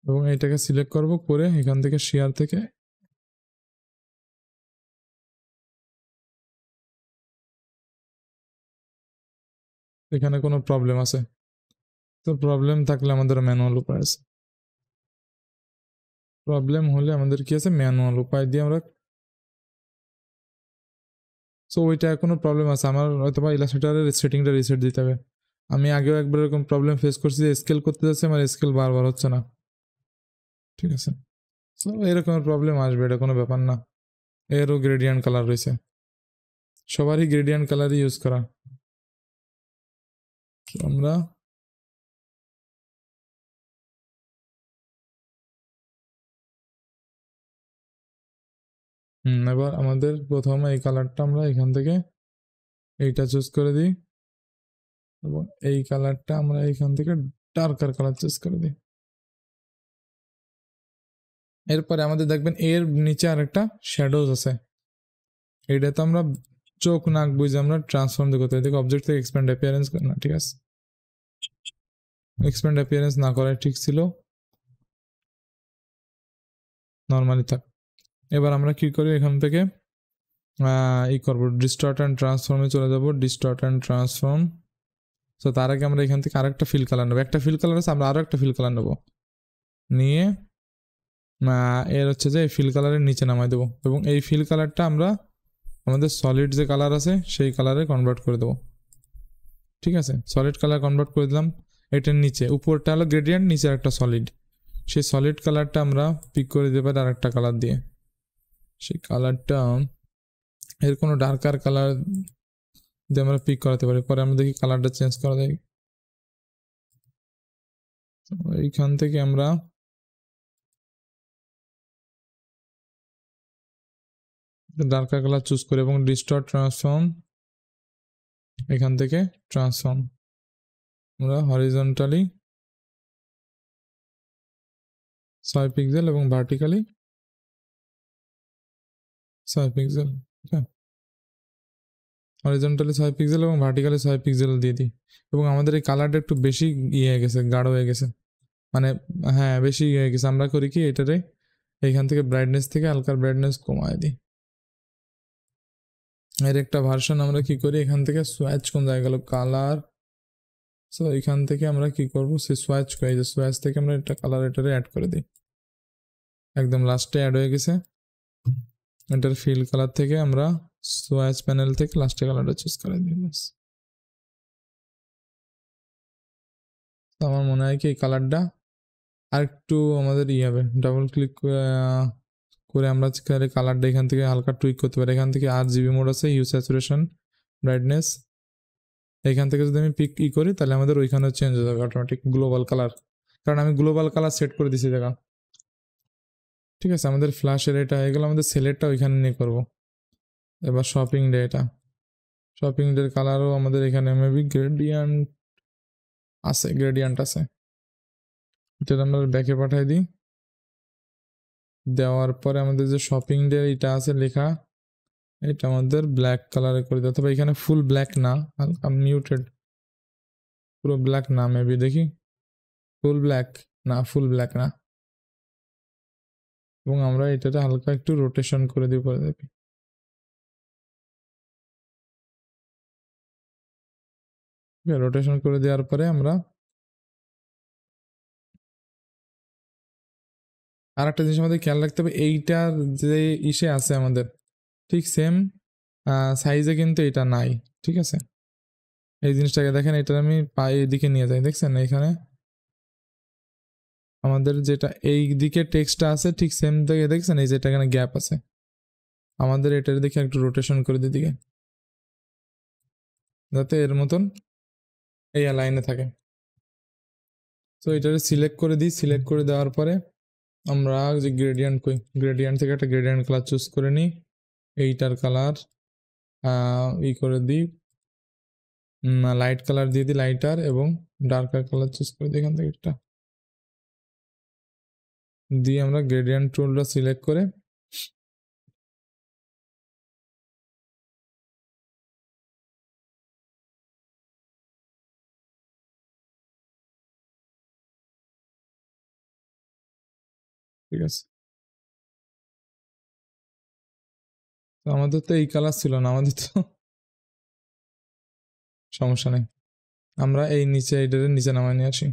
এবং এইটাকে সিলেক্ট করব, করে এখান থেকে শেয়ার থেকে এখানে কোনো প্রবলেম আছে, তো প্রবলেম থাকলে আমাদের ম্যানুয়াল উপায় আছে, প্রবলেম হলে আমাদের কি আছে, ম্যানুয়াল উপায় দিয়ে আমরা, সো ওইটা কোনো প্রবলেম আছে আমার, হয়তো বা ইলাস্ট্রেটরের সেটিংটা রিসেট দিতে হবে। আমি আগেও একবার এরকম প্রবলেম ফেস করছি যে স্কেল করতে যাচ্ছে আমার স্কেল বারবার হচ্ছে না, ঠিক আছে। সো এরকমের প্রবলেম আসবে, এটা কোনো ব্যাপার না। এরও গ্রেডিয়েন্ট কালার রয়েছে, সবারই গ্রেডিয়েন্ট কালারই ইউজ করা, আমরা এবার আমাদের প্রথমে এই কালারটা আমরা এখান থেকে এইটা চুজ করে দিই, এবং এই কালারটা আমরা এখান থেকে ডার্কার কালার চুজ করে দিই। এরপরে আমাদের দেখবেন এর নিচে আর একটা শ্যাডোজ আছে, এইটা তো আমরা চোখ নাক বুঝে আমরা ট্রান্সফর্ম দিয়ে করতে পারি। দেখো অবজেক্ট থেকে এক্সপ্যান্ড অ্যাপিয়ারেন্স না, ঠিক আছে, এক্সপ্যান্ড অ্যাপিয়ারেন্স না করাই ঠিক ছিল, নর্মালি থাক। এবার আমরা কি করি, এখান থেকে ই করবো, ডিস্টর্ট অ্যান্ড ট্রান্সফর্মে চলে যাবো, ডিস্টর্ট অ্যান্ড ট্রান্সফর্ম। তো তার আগে আমরা এখান থেকে আরেকটা ফিল কালার নেবো, একটা ফিল কালার আছে, আমরা আরো একটা ফিল কালার নেবো, নিয়ে এর হচ্ছে যে এই ফিল কালারের নিচে নামাই দেবো, এবং এই ফিল কালারটা আমরা আমাদের সলিড যে কালার আছে সেই কালারে কনভার্ট করে দেবো। ঠিক আছে, সলিড কালার কনভার্ট করে দিলাম। এটার নিচে উপরটা হলো গ্রেডিয়েন্ট, নিচে একটা সলিড। সেই সলিড কালারটা আমরা পিক করে দিতে পারি আরেকটা কালার দিয়ে। সেই কালারটা এর কোনো ডার্কার কালার দিয়ে আমরা পিক করাতে পারি। পরে আমরা দেখি কালারটা চেঞ্জ করা যায়। এইখান থেকে আমরা ডার্কার কালার চুজ করি এবং ডিস্টর্ট ট্রান্সফর্ম, এখান থেকে ট্রান্সফর্ম আমরা হরিজন্টালি 6 পিক্সেল এবং ভার্টিক্যালি 6 পিক্সেল। হরিজন্টালি 6 পিক্সেল এবং ভার্টিক্যালি 6 পিক্সেল দিয়ে দিই। এবং আমাদের এই কালারটা একটু বেশি ইয়ে হয়ে গেছে, গাঢ় হয়ে গেছে, মানে হ্যাঁ বেশি ইয়ে হয়ে গেছে। আমরা করি কি এটারে এইখান থেকে ব্রাইটনেস থেকে হালকার ব্রাইটনেস কমায় দিই। এর একটা ভার্সন আমরা কি করি, এখান থেকে সোয়াচ কোন জায়গায় গেল, কালার। সো এখান থেকে আমরা কি করব, সে সোয়াচ করে, যে সোয়াচ থেকে আমরা একটা কালার এটারে অ্যাড করে দিই। একদম লাস্টে অ্যাড হয়ে গেছে। এটার ফিল কালার থেকে আমরা সোয়াচ প্যানেল থেকে লাস্টে কালারটা চুজ করে দিই। ব্যাস, আমার মনে হয় কি এই কালারটা আর একটু আমাদের ইয়ে হবে। ডাবল ক্লিক করে আমরা কালারটা এখান থেকে হালকা টুইক করতে পারি। এখান থেকে RGB মোড আছে, হিউ স্যাচুরেশন, ব্রাইটনেস। এখান থেকে যদি আমি পিক করি তাহলে আমাদের ওইখানে চেঞ্জ হয়ে যাবে অটোমেটিক গ্লোবাল কালার, কারণ আমি গ্লোবাল কালার সেট করে দিছি দেখা। ঠিক আছে, আমাদের ফ্ল্যাশের এটা হয়ে গেল। আমাদের সেলেটটা ওইখানে নিয়ে করবো। এবার শপিং ডে, এটা শপিং ডের কালারও আমাদের এখানে মেবি গ্রেডিয়েন্ট আছে। এটা আমরা ব্যাকে পাঠাই দিই। দেওয়ার পরে আমাদের যে শপিং ডে এটা আছে লেখা, এটা আমাদের ব্ল্যাক কালারে করে দিতে হবে। এখানে ফুল ব্ল্যাক না, হালকা মিউটেড, পুরো ব্ল্যাক না, মেবি দেখি ফুল ব্ল্যাক না, ফুল ব্ল্যাক না। এবং আমরা এটাতে হালকা একটু রোটেশন করে দিয়ে পরে দেখি। রোটেশন করে দেওয়ার পরে আমরা আর একটা জিনিস আমাদের খেয়াল রাখতে হবে, এইটার যে ইসে আছে আমাদের ঠিক সেম সাইজে কিন্তু এটা নাই। ঠিক আছে, এই জিনিসটাকে দেখেন, এটা আমি পায়ে দিকে নিয়ে যাই, দেখছেন এখানে আমাদের যেটা এই দিকে টেক্সটটা আছে ঠিক সেম দিকে, দেখছেন এই যেটা এখানে গ্যাপ আছে। আমাদের এটার দিকে একটু রোটেশন করে দিই দিকে, যাতে এর মতন এই লাইনে থাকে। তো এটাকে সিলেক্ট করে দিই। সিলেক্ট করে দেওয়ার পরে আমরা যে গ্রেডিয়েন্ট থেকে একটা গ্রেডিয়েন্ট কালার চুজ করে নিই। এইটার কালার করে দিই, লাইট কালার দিয়ে দিই, লাইটার, এবং ডার্কার কালার চুজ করে দিই এখান থেকে একটা দিয়ে আমরা গ্রেডিয়েন্ট টুলটা সিলেক্ট করে ঠিক আছে। তো আমাদের তো এই কালার ছিল না, আমাদের তো সমস্যা নেই। আমরা এই নিচে এটার নিচে নামায় নিয়ে আসি,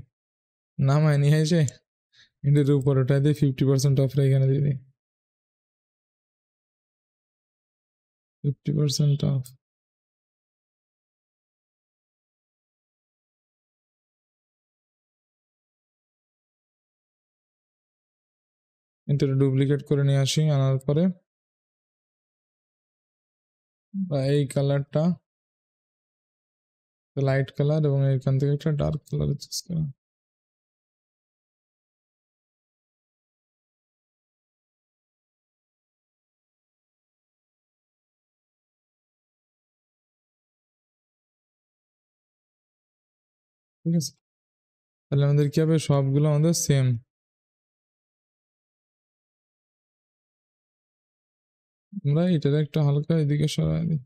নামায় নিয়ে এসে এটার উপর ওটাই দিয়ে 50% অফ এখানে দিয়ে দিই, 50% অফ। এটা ডুপ্লিকেট করে নিয়ে আসি, আনার পরে এই কালারটা লাইট কালার এবং এখান থেকে একটা ডার্ক কালার চুজ করা। ঠিক আছে, তাহলে আমাদের কি হবে, সবগুলো আমাদের সেম। আমরা এটার একটা হালকা এদিকে সরাই দিই।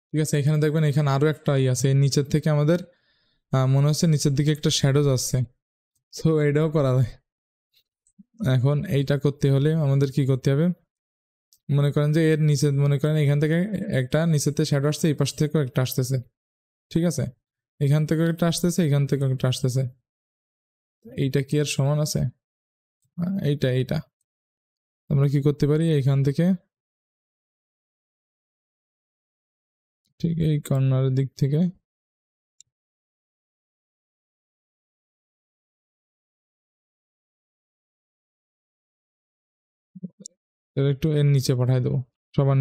ঠিক আছে, এখানে দেখবেন এখানে আরো একটা আছে, নিচের থেকে আমাদের মনে হচ্ছে নিচের দিকে একটা শ্যাডোজ আসছে। সো এটাও করা যায়। এখন এইটা করতে হলে আমাদের কি করতে হবে, মনে করেন যে এর নিচে, মনে করেন এখান থেকে একটা নিচেতে শ্যাডো আসছে, এই পাশ থেকেও একটা আসতেছে। ঠিক আছে, এখান থেকে একটা আসতেছে, এখান থেকে একটা আসতেছে। এইটা কি আর সমান আছে? এইটা আমরা কি করতে পারি এইখান থেকে ঠিক এই কর্নারের দিক থেকে এটা একটু এর নিচে পাঠিয়ে দেবো, সবার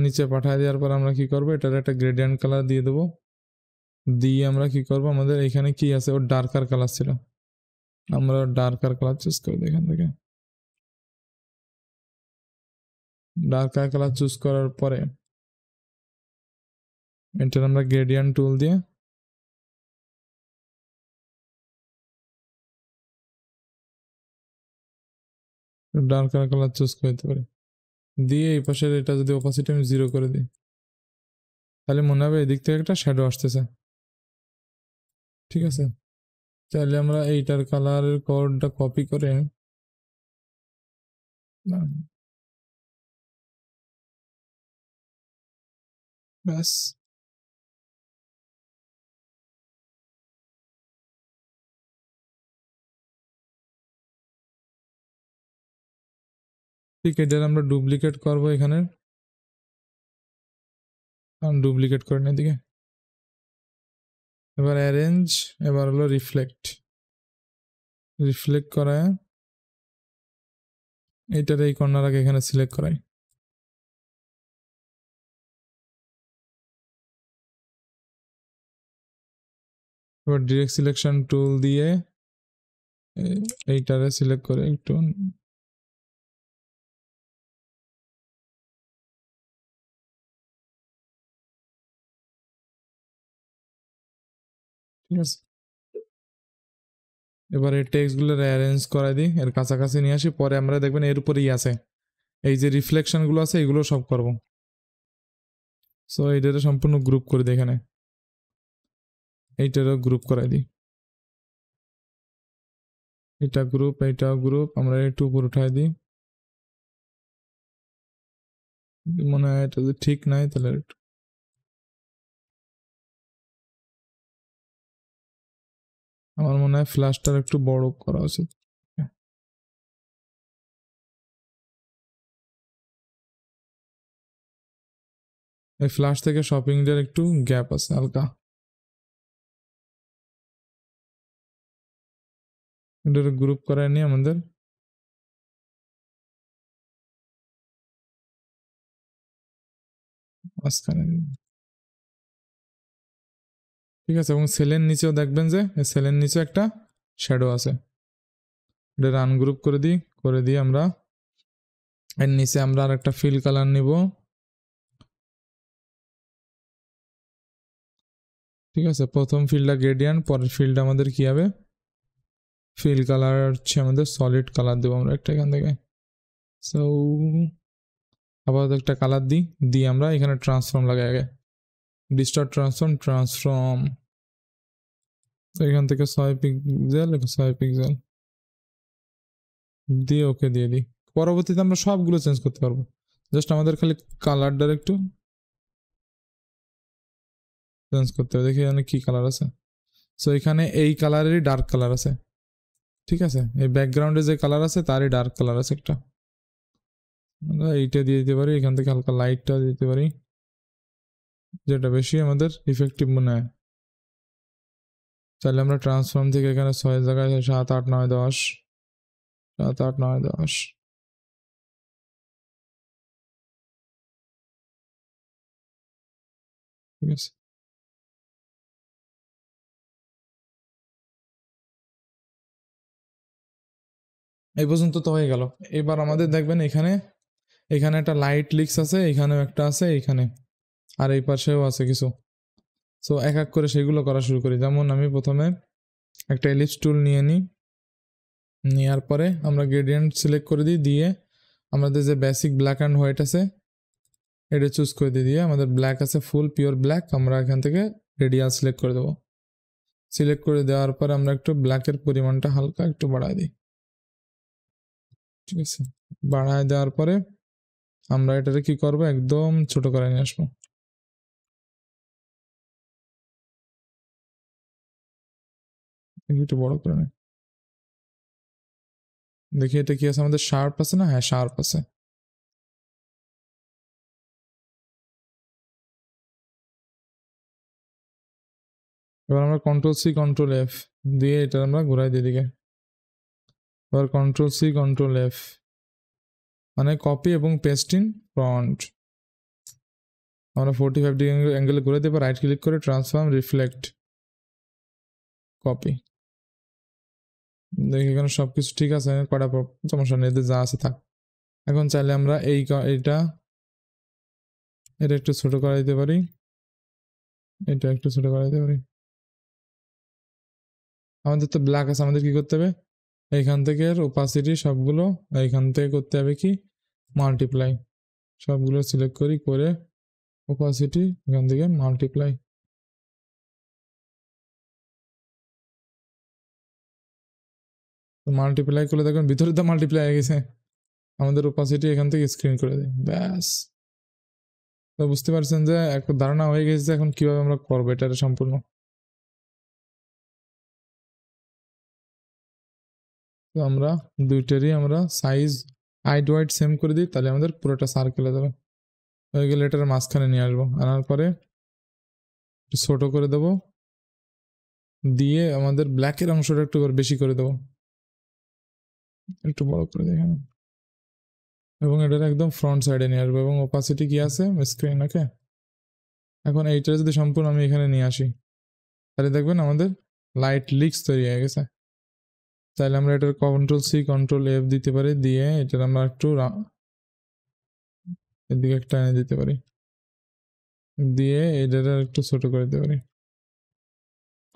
নিচে পাঠিয়ে দেওয়ার পর আমরা কি করব, এটার একটা গ্রেডিয়েন্ট কালার দিয়ে দেবো। দিয়ে আমরা কি করব, আমাদের এখানে কি আছে, ওর ডার্কার কালার ছিল, আমরা ডার্কার কালার চুজ করে দিই এখান থেকে। ডার্কার কালার চুজ করার পরে এটার আমরা গ্রেডিয়েন্ট টুল দিয়ে ডার্কার কালার চুজ করে দিতে পারি। দিয়ে এই পাশের এটা যদি অপাসিটি আমি 0 করে দিই, তাহলে মনে হবে এদিক থেকে একটা শ্যাডো আসতেছে। ঠিক আছে, তাহলে আমরা এইটার কালারের কোডটা কপি করে ব্যাস ঠিক, এটার আমরা ডুপ্লিকেট করবো এখানে, ডুপ্লিকেট করে নিয়ে দিকে। এবার অ্যারেঞ্জ, এবার হলো রিফ্লেক্ট করায় এইটার এই কর্নার আগে এখানে সিলেক্ট করাই। এবার ডিরেক্ট সিলেকশন টুল দিয়ে এইটারে সিলেক্ট করে একটু ঠিক আছে। এবার এই টেক্সট গুলো অ্যারেঞ্জ করাই দিই, এর কাছাকাছি নিয়ে আসি, পরে আমরা দেখবেন এর উপরেই আছে এই যে রিফ্লেকশন গুলো আছে, এগুলো সব করব। সো এইটারে সম্পূর্ণ গ্রুপ করে দিই, এখানে এইটারও গ্রুপ করাই দিই, এটা গ্রুপ এইটাও গ্রুপ, আমরা একটু উপর উঠাই দিই। মনে হয় এটা যদি ঠিক নাই তাহলে আমার মনে হয় ফ্ল্যাশটার একটু বড় করা উচিত। এই ফ্ল্যাশ থেকে শপিংটার একটু গ্যাপ আছে হালকা, এটার গ্রুপ করায় নিয়ে আমাদের মাঝখানে। ঠিক আছে, এবং সেলের নিচেও দেখবেন যে সেলের নিচে একটা শ্যাডো আছে, এটা রান গ্রুপ করে দিই, করে দিয়ে আমরা এর নিচে আমরা আর একটা ফিল কালার নিব। ঠিক আছে, প্রথম ফিল্ডটা গ্রেডিয়েন্ট, পরের ফিল্ড আমাদের কি হবে, ফিল কালার হচ্ছে আমাদের সলিড কালার দেবো আমরা একটা এখান থেকে। সো আপাতত একটা কালার দিই, দিয়ে আমরা এখানে ট্রান্সফর্ম লাগাই আগে, ডিস্টার্ট ট্রান্সফর্ম এখান থেকে 6 পিক্সেল দিয়ে ওকে দিয়ে দিই। পরবর্তীতে আমরা সবগুলো চেঞ্জ করতে পারবো, জাস্ট আমাদের খালি কালারটা একটু চেঞ্জ করতে হবে। দেখি এখানে কি কালার আছে, সো এখানে এই কালারেরই ডার্ক কালার আছে। ঠিক আছে, এই ব্যাকগ্রাউন্ডে যে কালার আছে তারই ডার্ক কালার আছে একটা, আমরা এইটা দিয়ে দিতে পারি, এখান থেকে হালকা লাইটটা দিতে পারি, যেটা বেশি আমাদের ইফেক্টিভ মনে হয়। তাহলে আমরা ট্রান্সফর্ম থেকে এখানে 6 জায়গায় 7 8 9 10, 7 8 9 10, ঠিক আছে। এই পর্যন্ত তো হয়ে গেল। এবার আমাদের দেখবেন এখানে এখানে একটা লাইট লিক্স আছে, এখানেও একটা আছে, এখানে আর এই পাশেও আছে কিছু। সো এক এক করে সেগুলো করা শুরু করি। যেমন আমি প্রথমে একটা এলিপস টুল নিয়ে নিই, নেওয়ার পরে আমরা গ্রেডিয়েন্ট সিলেক্ট করে দিই, দিয়ে আমাদের যে বেসিক ব্ল্যাক অ্যান্ড হোয়াইট আছে এটা চুজ করে দিয়ে আমাদের ব্ল্যাক আছে ফুল পিওর ব্ল্যাক, আমরা এখান থেকে রেডিয়াল সিলেক্ট করে দেবো। সিলেক্ট করে দেওয়ার পর আমরা একটু ব্ল্যাকের পরিমাণটা হালকা একটু বাড়ায় দিই। ঠিক আছে, বাড়ায় দেওয়ার পরে আমরা এটাকে কি করব, একদম ছোট করে নিয়ে আসবো, একটু বড় করে নেই। দেখি এটা কি আছে আমাদের, শার্প আছে না? হ্যাঁ শার্প আছে। এবার আমরা কন্ট্রোল সি কন্ট্রোল এফ দিয়ে এটা আমরা ঘুরাই দিই দিকে। এবার কন্ট্রোল সি কন্ট্রোল এফ মানে কপি এবং পেস্টিং ফ্রন্ট। আমরা 45 ডিগ্রি অ্যাঙ্গেলে ঘুরে দেবো, রাইট ক্লিক করে ট্রান্সফর্ম রিফ্লেক্ট কপি। দেখি এখানে সব কিছু ঠিক আছে, কটা সমস্যা নেই, যা আছে থাক। এখন চাইলে আমরা এইটা এটা একটু ছোট করে দিতে পারি, এটা একটু ছোট করে দিতে পারি। আমাদের তো ব্ল্যাক আছে, আমাদের কি করতে হবে, এইখান থেকে ওপাসিটি সবগুলো এইখান থেকে করতে হবে কি মাল্টিপ্লাই, সবগুলো সিলেক্ট করি করে ওপাসিটি এখান থেকে মাল্টিপ্লাই। মাল্টিপ্লাই করলে দেখবেন ভিতরে তো মাল্টিপ্লাই হয়ে গেছে, আমাদের ওপাসিটি এখান থেকে স্ক্রিন করে দেয়, ব্যাস। তো বুঝতে পারছেন যে এক ধারণা হয়ে গেছে এখন কিভাবে আমরা করবো এটা সম্পূর্ণ। তো আমরা দুইটারই আমরা সাইজ হাইট ওয়াইট সেম করে দিই, তাহলে আমাদের পুরোটা সার্কেলে যাবে। হয়ে গেলে এটার মাঝখানে নিয়ে আসবো, আনার পরে ছোট করে দেবো, দিয়ে আমাদের ব্ল্যাকের অংশটা একটু বেশি করে দেবো, একটু বড় করে দেখেন, এবং এটার একদম ফ্রন্ট সাইডে নিয়ে আসবো, এবং ওপাসিটি কি আছে স্ক্রিন। ওকে, এখন এইটা যদি সম্পূর্ণ আমি এখানে নিয়ে আসি, তাহলে দেখবেন আমাদের লাইট লিক্স তৈরি হয়ে গেছে। তাহলে আমরা এটার কন্ট্রোল সি কন্ট্রোল এফ দিতে পারি, দিয়ে এটার আমরা একটু এদিকে একটা এনে দিতে পারি, দিয়ে এটার একটু ছোট করে দিতে পারি,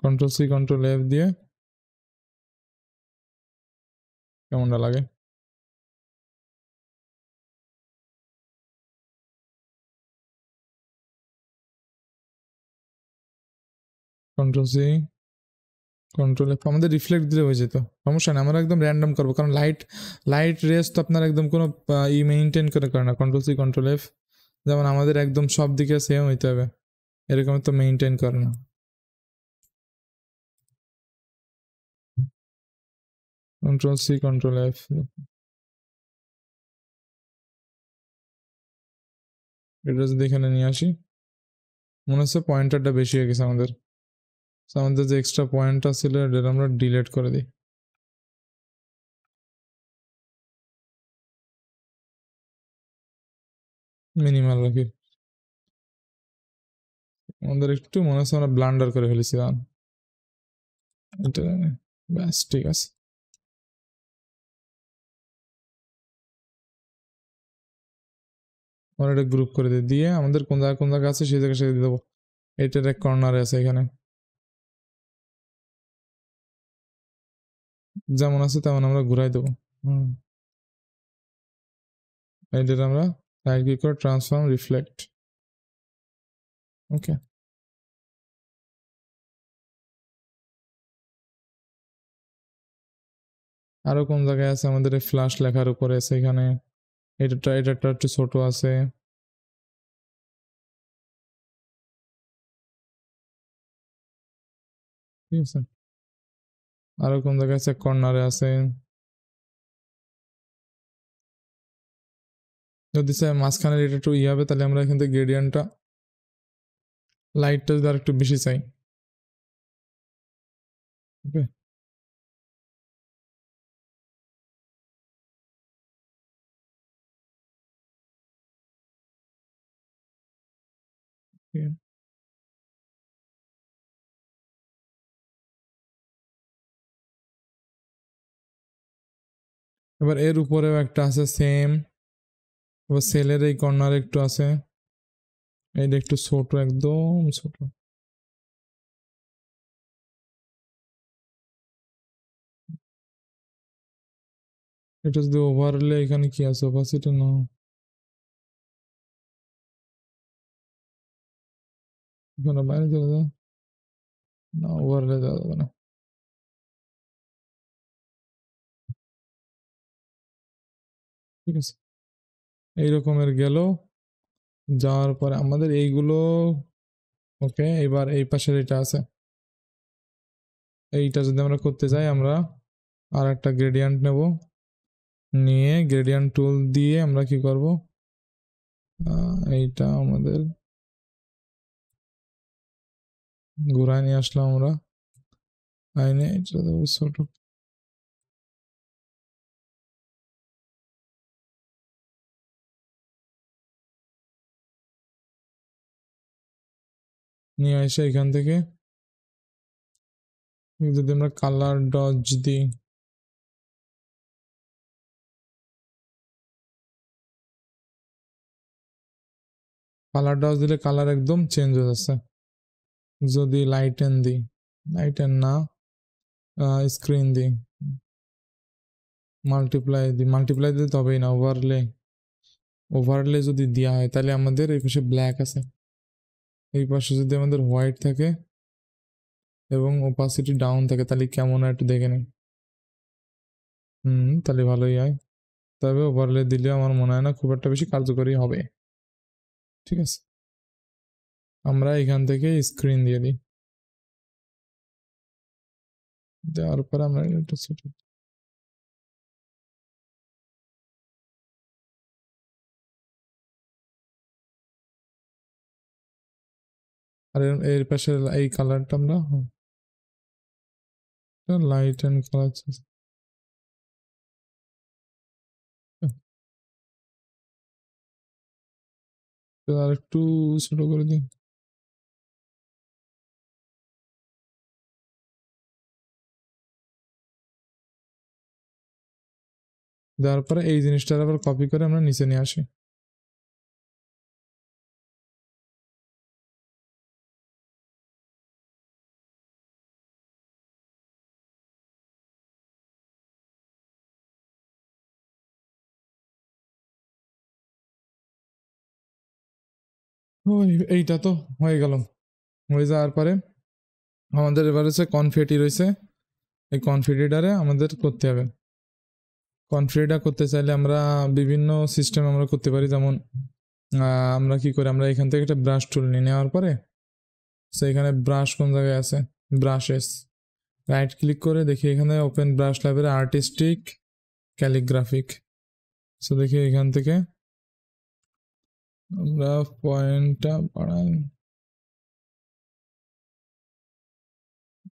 কন্ট্রোল সি কন্ট্রোল এফ দিয়ে। কেমনটা লাগে? কন্ট্রোল সি কন্ট্রোল এফ আমাদের রিফ্লেক্ট দিলে হয়ে যেত, সমস্যা নেই, আমরা একদম র্যান্ডম করবো, কারণ লাইট রেস তো আপনার একদম কোনো মেনটেন করে না। কন্ট্রোল সি কন্ট্রোল এফ যেমন আমাদের একদম সব দিকে সেম হইতে হবে, এরকম তো মেনটেন করে না। কন্ট্রোল সি কন্ট্রোল এফ, এটা যদি এখানে নিয়ে আসি, মনে হচ্ছে পয়েন্টারটা বেশি হয়ে গেছে আমাদের, আমাদের যে এক্সট্রা পয়েন্টটা ছিল এটা আমরা ডিলিট করে দিই। মিনিমাল রাখি, আমাদের একটু মনে হচ্ছে আমরা ব্লান্ডার করে ফেলেছি, এটা ব্যাস ঠিক আছে। আমরা এটা গ্রুপ করে দিই, দিয়ে আমাদের কোন জায়গা আছে সেই জায়গায় দিয়ে দেবো, এটার এক কর্নারে আছে এখানে, যেমন আছে তেমন আমরা ঘুরাই দেবো। এটা আমরা রাইট ক্লিক করে ট্রান্সফর্ম রিফ্লেক্ট। ওকে, আরো কোন জায়গায় আছে আমাদের এই ফ্ল্যাশ লেখার উপরে আছে এখানে, এটা একটু ছোট আছে, ঠিক আছে। আরো কোন জায়গায় আছে, কর্নারে আছে, যদি মাঝখানে এটা একটু হবে তাহলে আমরা এখান থেকে গ্রেডিয়েন্টটা লাইটটা যদি আর একটু বেশি চাই। ওকে, এবার এর উপরেও একটা আছে সেম, এবার সেলের এই কর্নারে একটু আছে, এইটা একটু ছোট, একদম ছোট, এটা যদি ওভারলে এখানে কি আছে অপাসিটি না, এখানে বাইরে চলে যায় না, ওভারলে যাওয়া যাবে না, ঠিক আছে। এই রকমের গেল, যাওয়ার পরে আমাদের এইগুলো ওকে। এবার এই পাশের এটা আছে, এইটা যদি আমরা করতে যাই আমরা আর একটা গ্রেডিয়েন্ট নেব, নিয়ে গ্রেডিয়েন্ট টুল দিয়ে আমরা কি করব, এইটা আমাদের ঘুরায় নিয়ে আসলাম আমরা আইনে, এটা ছোট নিয়ে এসে এখান থেকে যদি আমরা কালার ডজ দিই, কালার ডজ দিলে কালার একদম চেঞ্জ হয়ে যাচ্ছে। যদি লাইটেন দিই, লাইটেন না, স্ক্রিন দিই, মাল্টিপ্লাই দিতে তবেই না, ওভারলে যদি দেওয়া হয় তাহলে আমাদের এই পাশে ব্ল্যাক আছে, এই পাশে যদি আমাদের হোয়াইট থাকে এবং ওপাসিটি ডাউন থাকে তাহলে কেমন হয় একটু দেখে নিই। তাহলে ভালোই হয়, তবে ওভারলে দিলে আমার মনে হয় না খুব একটা বেশি কার্যকরী হবে। ঠিক আছে, আমরা এখান থেকে স্ক্রিন দিয়ে দিই, দেওয়ার পর আমরা এটা ছোট আর এর পাশে এই কালারটা আমরা লাইট অ্যান্ড কালার আর একটু ছোট করে দিই। দেওয়ার পরে এই জিনিসটার আবার কপি করে আমরা নিচে নিয়ে আসি। ওই এইটা তো হয়ে গেল, হয়ে যাওয়ার পরে আমাদের এবার হচ্ছে কনফিটি রয়েছে, এই কনফিটিটারে আমাদের করতে হবে। কনফিগারটা করতে চাইলে আমরা বিভিন্ন সিস্টেম আমরা করতে পারি, যেমন আমরা কি করি, আমরা এখান থেকে একটা ব্রাশ টুল নিয়ে নেওয়ার পরে সেখানে ব্রাশ কোন জায়গায় আছে, ব্রাশেস, রাইট ক্লিক করে দেখি এখানে open brush library artistic calligraphic. So দেখি এখান থেকে আমরা পয়েন্টটা বাড়াই,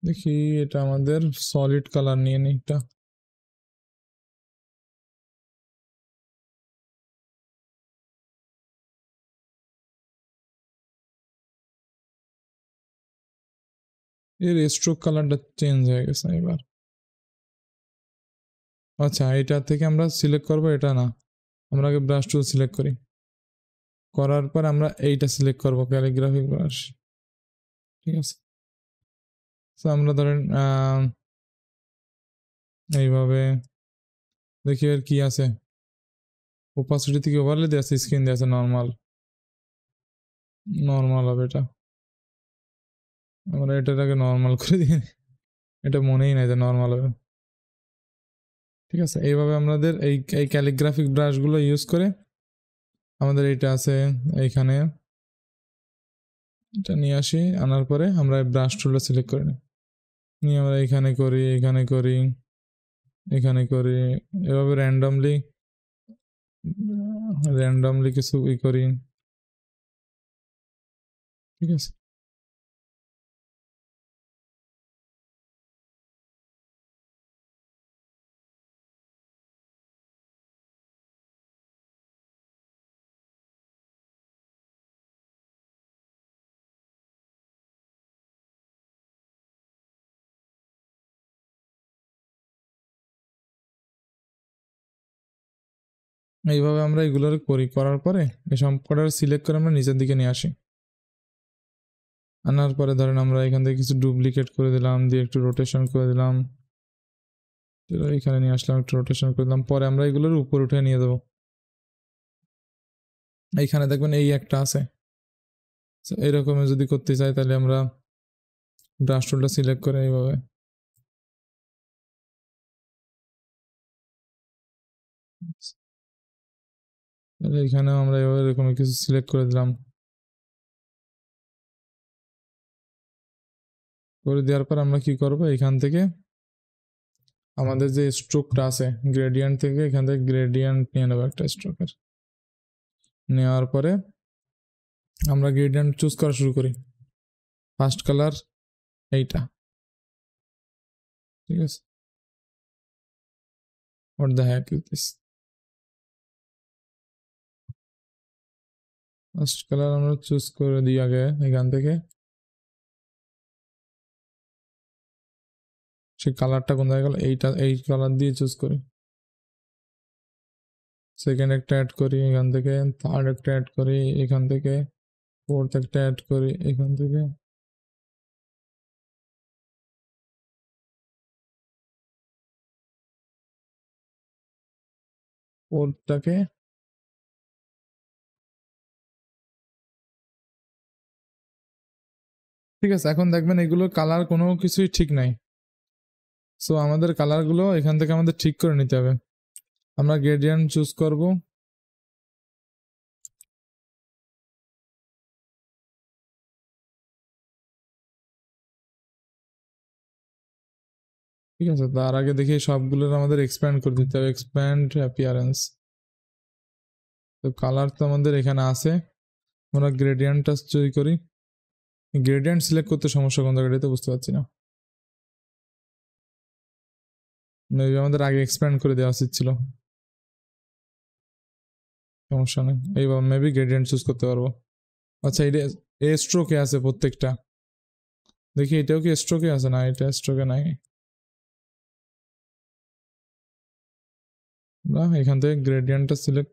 দেখি এটা আমাদের সলিড কালার নিয়ে নিই একটা, এর স্ট্রোক কালারটা চেঞ্জ হয়ে গেছে এবার। আচ্ছা, এটা থেকে আমরা সিলেক্ট করবো, এটা না, আমরা আগে ব্রাশ টুল সিলেক্ট করি, করার পর আমরা এইটা সিলেক্ট করবো ক্যালিগ্রাফিক ব্রাশ। ঠিক আছে, তো আমরা ধরেন এইভাবে দেখি আর কি আছে, ওপাসিটি থেকে ওভারলে দিয়ে আছে, স্ক্রিন দিয়ে আছে নর্মাল, নর্মাল হবে এটা, আমরা এটার আগে নর্মাল করে দিই, এটা মনেই নাই যে নর্মাল হবে। ঠিক আছে, এইভাবে আমাদের এই ক্যালিগ্রাফিক ব্রাশগুলো ইউজ করে আমাদের এইটা আছে এইখানে, এটা নিয়ে আসি, আনার পরে আমরা ব্রাশ টুলটা সিলেক্ট করে নিই, নিয়ে আমরা এখানে করি, এখানে করি, এখানে করি, এভাবে র্যান্ডমলি কিছু করি। ঠিক আছে, এইভাবে আমরা এগুলোর করি, করার পরে এই সবকটা সিলেক্ট করে আমরা নিচের দিকে নিয়ে আসি, আনার পরে ধরেন আমরা এখান থেকে কিছু ডুপ্লিকেট করে দিলাম, দিয়ে একটু রোটেশন করে দিলাম, এখানে নিয়ে আসলাম, একটু রোটেশন করে দিলাম, পরে আমরা এগুলোর উপর উঠে নিয়ে দেবো। এইখানে দেখবেন এই একটা আছে, এইরকম যদি করতে চাই তাহলে আমরা ব্রাশ টুলটা সিলেক্ট করে এইভাবে এখানেও আমরা এভাবে এরকম কিছু সিলেক্ট করে দিলাম, করে দেওয়ার পর আমরা কি করব, এখান থেকে আমাদের যে স্ট্রোকটা আছে গ্রেডিয়েন্ট থেকে এখান থেকে গ্রেডিয়েন্ট নিয়ে নেবো একটা স্ট্রোকের, নেওয়ার পরে আমরা গ্রেডিয়েন্ট চুজ করা শুরু করি। ফার্স্ট কালার এইটা, ঠিক আছে। What the heck is this? First colour আমরা চুজ করে দিই আগে এখান থেকে। সেই কালারটা কোন জায়গায় গেল, এইটা, এই কালার দিয়ে চুজ করি। সেকেন্ড একটা অ্যাড করি এখান থেকে, থার্ড একটা অ্যাড করি এখান থেকে, ফোর্থ একটা অ্যাড করি এখান থেকে। ফোর্থটাকে ঠিক আছে। এখন দেখবেন এগুলো কালার কোনো কিছুই ঠিক নাই। সো আমাদের কালারগুলো এখান থেকে আমাদের ঠিক করে নিতে হবে। আমরা গ্রেডিয়েন্ট চুজ করব, ঠিক আছে। তার আগে দেখি সবগুলোর আমাদের এক্সপ্যান্ড করে দিতে হবে, এক্সপ্যান্ড অ্যাপিয়ারেন্স। তো কালার তো আমাদের এখানে আছে, আমরা গ্রেডিয়েন্টটা চুজ করি। গ্রেডিয়েন্ট সিলেক্ট করতে সমস্যা কোন জায়গাটা তো বুঝতে পারছি না। মেবি আমাদের আগে এক্সপ্যান্ড করে দেওয়া উচিত ছিল, সমস্যা নেই। এইবার মেবি গ্রেডিয়েন্ট চুজ করতে পারবো। আচ্ছা এটা এ স্ট্রোকে আছে প্রত্যেকটা, দেখি এটাও কি স্ট্রোকে আছে, না এটা স্ট্রোকে নাই। না এখান থেকে গ্রেডিয়েন্টটা সিলেক্ট,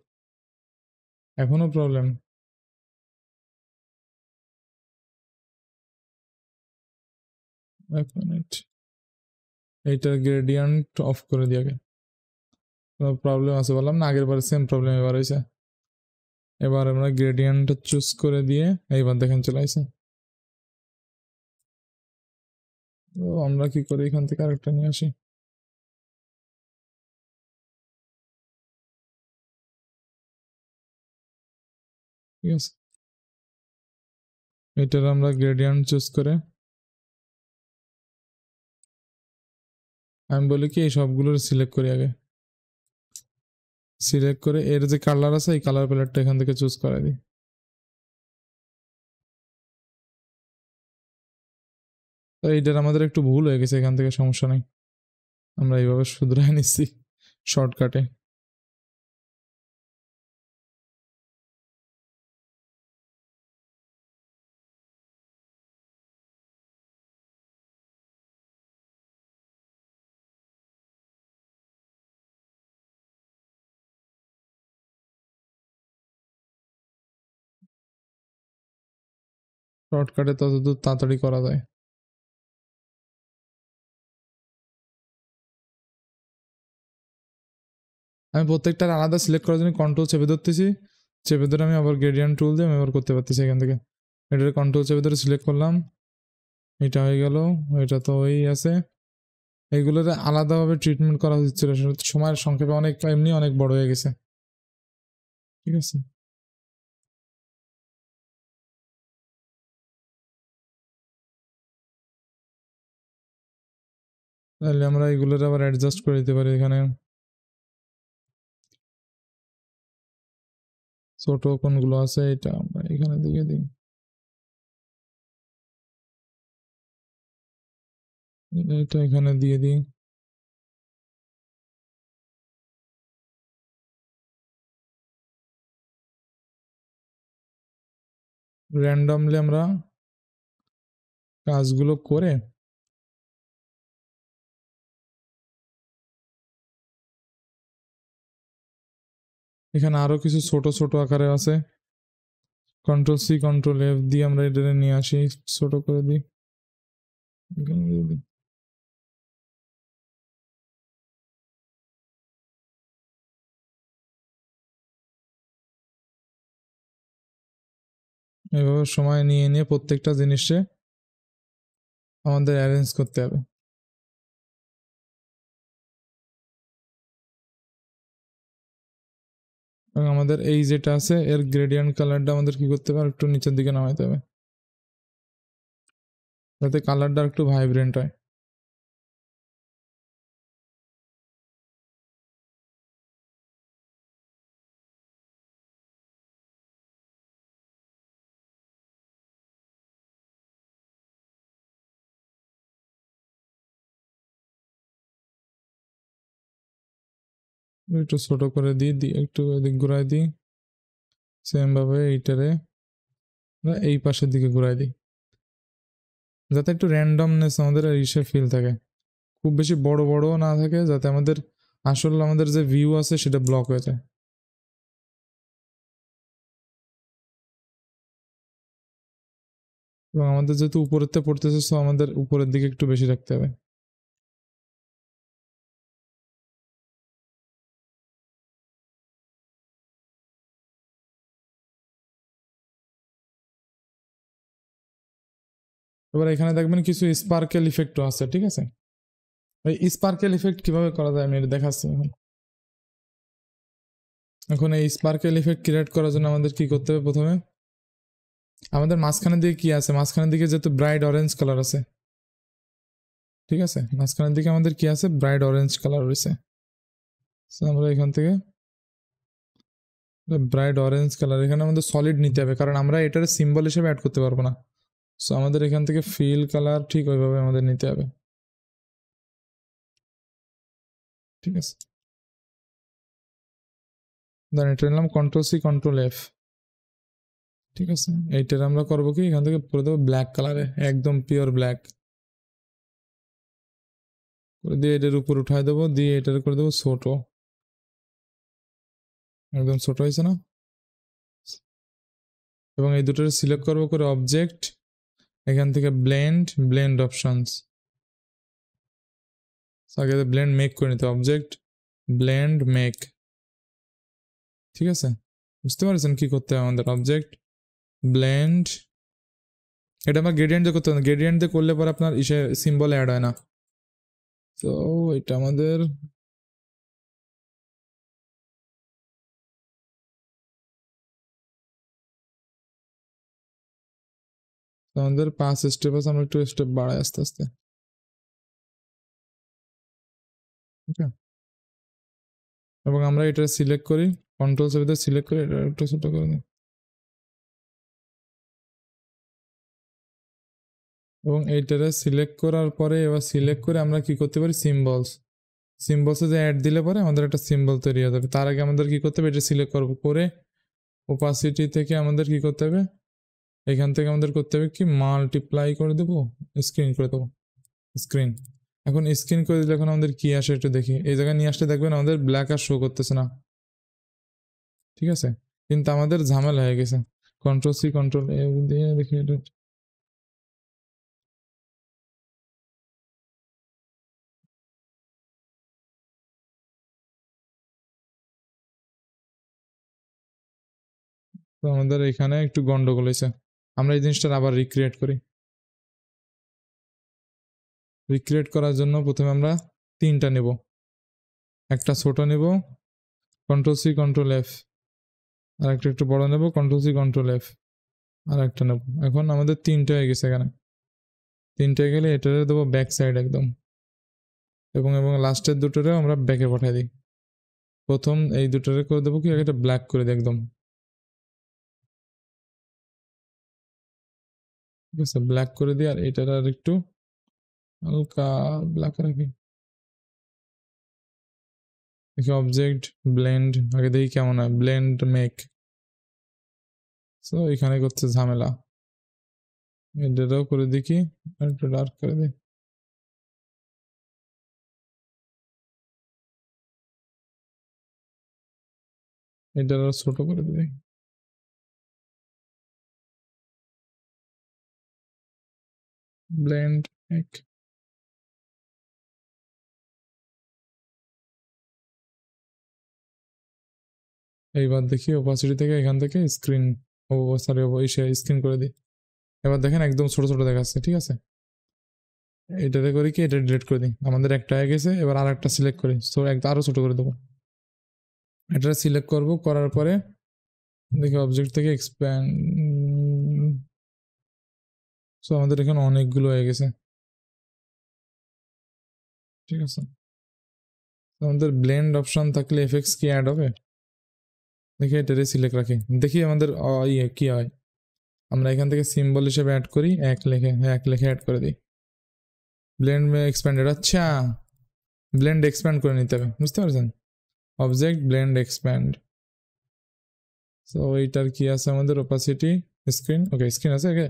এখনো প্রবলেম। এক মিনিট, এইটার গ্রেডিয়েন্ট অফ করে দিয়ে আগে, প্রবলেম আছে বললাম না, আগের বার সেম প্রবলেম এবার হয়েছে। এবার আমরা গ্রেডিয়েন্ট চুজ করে দিয়ে এইবার দেখেন চলে আসে। তো আমরা কি করি এখান থেকে আরেকটা নিয়ে আসি। ঠিক আছে, এটার আমরা গ্রেডিয়েন্ট চুজ করে আমি বলি কি এই সবগুলোর সিলেক্ট করি আগে। সিলেক্ট করে এর যে কালার আছে এই কালার প্যালেটটা এখান থেকে চুজ করে দিই। তো এইটার আমাদের একটু ভুল হয়ে গেছে, এখান থেকে সমস্যা নেই, আমরা এইভাবে শুধরাই নিচ্ছি শর্টকাটে। শর্টকাটে ততদূর তাড়াতাড়ি করা যায়। আমি প্রত্যেকটার আলাদা সিলেক্ট করার জন্য কন্ট্রোল চেপে ধরতেছি, চেপে ধরে আমি আবার গ্রেডিয়েন্ট টুল দিয়ে আমি আবার করতে পারতেছি এখান থেকে। এটার কন্ট্রোল চেপে ধরে সিলেক্ট করলাম, এটা হয়ে গেল, এটা তো ওই আছে। এইগুলোর আলাদাভাবে ট্রিটমেন্ট করা উচিত ছিল, সময়ের সংক্ষেপে অনেক এমনি অনেক বড় হয়ে গেছে। ঠিক আছে, তাহলে আমরা এগুলোর আবার অ্যাডজাস্ট করে দিতে পারি। এখানে ছোট কোনগুলো আছে এটা আমরা এখানে দিয়ে দিই, এটা এখানে দিয়ে দিই। র্যান্ডমলি আমরা কাজগুলো করে এখানে আরো কিছু ছোট ছোট আকারে আছে, কন্ট্রোল সি কন্ট্রোল এফ দিয়ে আমরা এটা নিয়ে আসি, ছোট করে দিই, এখানে দিয়ে দিই। এভাবে সময় নিয়ে নিয়ে প্রত্যেকটা জিনিসে আমাদের অ্যারেঞ্জ করতে হবে। এবং আমাদের এই যেটা আছে এর গ্রেডিয়েন্ট কালারটা আমাদের কি করতে হবে, একটু নিচের দিকে নামাইতে হবে যাতে কালারটা একটু ভাইব্রেন্ট হয়। একটু ছোট করে দিই একটু এদিক ঘুরাই দিই, সেম ভাবে এইটারে এই পাশের দিকে ঘুরাই দিই, যাতে একটু র্যান্ডমনেস আমাদের ইসে ফিল থাকে, খুব বেশি বড় বড় না থাকে, যাতে আমাদের আসলে আমাদের যে ভিউ আছে সেটা ব্লক হয়ে যায়। এবং আমাদের যেহেতু উপরেতে পড়তেছে, সো আমাদের উপরের দিকে একটু বেশি রাখতে হবে। এবার এখানে দেখবেন কিছু স্পার্কেল ইফেক্টও আছে, ঠিক আছে? এই স্পার্কেল ইফেক্ট কিভাবে করা যায় আমি এটা দেখাচ্ছি এখন। এখন এই স্পার্কেল ইফেক্ট ক্রিয়েট করার জন্য আমাদের কি করতে হবে? প্রথমে আমাদের মাঝখানের দিকে কি আছে? মাঝখানের দিকে যেহেতু ব্রাইট অরেঞ্জ কালার আছে, ঠিক আছে, মাঝখানের দিকে আমাদের কি আছে? ব্রাইট অরেঞ্জ কালার রয়েছে। আমরা এখান থেকে ব্রাইট অরেঞ্জ কালার, এখানে আমাদের সলিড নিতে হবে, কারণ আমরা এটার সিম্বল হিসেবে অ্যাড করতে পারবো না। সো আমাদের এখান থেকে ফিল কালার ঠিক ওইভাবে আমাদের নিতে হবে, ঠিক আছে? দেন এটা নিলাম কন্ট্রোল সি কন্ট্রোল এফ, ঠিক আছে? এইটার আমরা করবো কি, এখান থেকে করে দেবো ব্ল্যাক কালারে, একদম পিওর ব্ল্যাক করে দিয়ে এটার উপর উঠাই দেবো, দিয়ে এটার করে দেবো ছোট, একদম ছোট হয়েছে না? এবং এই দুটোর সিলেক্ট করবো, করে অবজেক্ট, এখান থেকে ব্লেন্ড অপশনস, আগে ব্লেন্ড মেক করে নিতে, অবজেক্ট ব্লেন্ড মেক, ঠিক আছে? বুঝতে পারছেন কি করতে হবে আমাদের? অবজেক্ট ব্লেন্ড, এটা আমরা গ্রেডিয়েন্ট দিয়ে করতে হবে, গ্রেডিয়েন্ট দিয়ে করলে পরে আপনার ইসে সিম্বল অ্যাড হয় না। তো এটা আমাদের আমাদের 5 স্টেপ আছে, আমরা একটু স্টেপ বাড়াই আস্তে আস্তে, ওকে? এবং আমরা এটা সিলেক্ট করি, কন্ট্রোল সেভ দিয়ে সিলেক্ট করে এটা একটু ছোট করে দিই, এবং এইটারে সিলেক্ট করার পরে এবার সিলেক্ট করে আমরা কি করতে পারি? সিম্বলসে যে অ্যাড দিলে পরে আমাদের একটা সিম্বল তৈরি হয়ে যাবে। তার আগে আমাদের কি করতে হবে? এটা সিলেক্ট করবো, করে ওপাসিটি থেকে আমাদের কি করতে হবে? এখান থেকে আমাদের করতে হবে কি, মাল্টিপ্লাই করে দেবো, স্ক্রিন করে দেবো, স্ক্রিন। এখন স্ক্রিন করে দিলে এখন আমাদের কি আসে একটু দেখি, এই জায়গায় নিয়ে আসলে দেখবেন আমাদের ব্ল্যাক আর শো করতেছে না, ঠিক আছে? কিন্তু আমাদের ঝামেলা হয়ে গেছে, কন্ট্রোল সি কন্ট্রোল এ দিয়ে দেখি এটা, তো আমাদের এখানে একটু গন্ডগোল হয়েছে। আমরা এই জিনিসটা আবার রিক্রিয়েট করি। রিক্রিয়েট করার জন্য প্রথমে আমরা 3টা নেব, একটা ছোট নেব, কন্ট্রোল সি কন্ট্রোল এফ, আর একটা একটু বড় নেব, কন্ট্রোল সি কন্ট্রোল এফ, আর একটা নেব। এখন আমাদের 3টে হয়ে গেছে এখানে, 3টে গেলে এটারে দেবো ব্যাক সাইড একদম, এবং লাস্টের দুটোরে আমরা ব্যাকে পাঠিয়ে দিই। প্রথম এই দুটোরে করে দেবো কি, একটা ব্ল্যাক করে দিই একদম, ঠিক আছে? ব্ল্যাক করে দিই, আর এটার আর একটু হালকা ব্ল্যাক রাখি। দেখি অবজেক্ট ব্লেন্ড, আগে দেখি কেমন হয়, ব্লেন্ড মেক। সো এখানে করছে ঝামেলা, এটাও করে দেখি, আর একটু ডার্ক করে দিই, এটার আর ছোট করে দিই, ব্লেন্ড মেক। এইবার দেখি ওপাসিটি থেকে এখান থেকে স্ক্রিন, ও সরি স্ক্রিন করে দিই। এবার দেখেন একদম ছোট ছোট দেখাচ্ছে, ঠিক আছে? এটাতে করি কি, এটা ডিলিট করে দিই, আমাদের একটা হয়ে গেছে। এবার আর একটা সিলেক্ট করি, সো একটা আরো ছোট করে দেবো। এটা সিলেক্ট করব, করার পরে দেখি অবজেক্ট থেকে এক্সপ্যান্ড, সো আমাদের এখানে অনেকগুলো হয়ে গেছে, ঠিক আছে? আমাদের ব্লেন্ড অপশন থাকলে এফএক্স কি অ্যাড হবে দেখি, এটারে সিলেক্ট রাখি, দেখি আমাদের ইয়ে কি হয়। আমরা এখান থেকে সিম্বল হিসেবে অ্যাড করি, এক লেখে অ্যাড করে দিই, ব্লেন্ড এক্সপ্যান্ডেড। আচ্ছা, ব্লেন্ড এক্সপ্যান্ড করে নিতে হবে, বুঝতে পারছেন? Object blend expand. সো এইটার কি আছে আমাদের ওপাসিটি স্ক্রিন, ওকে স্ক্রিন আছে, ওকে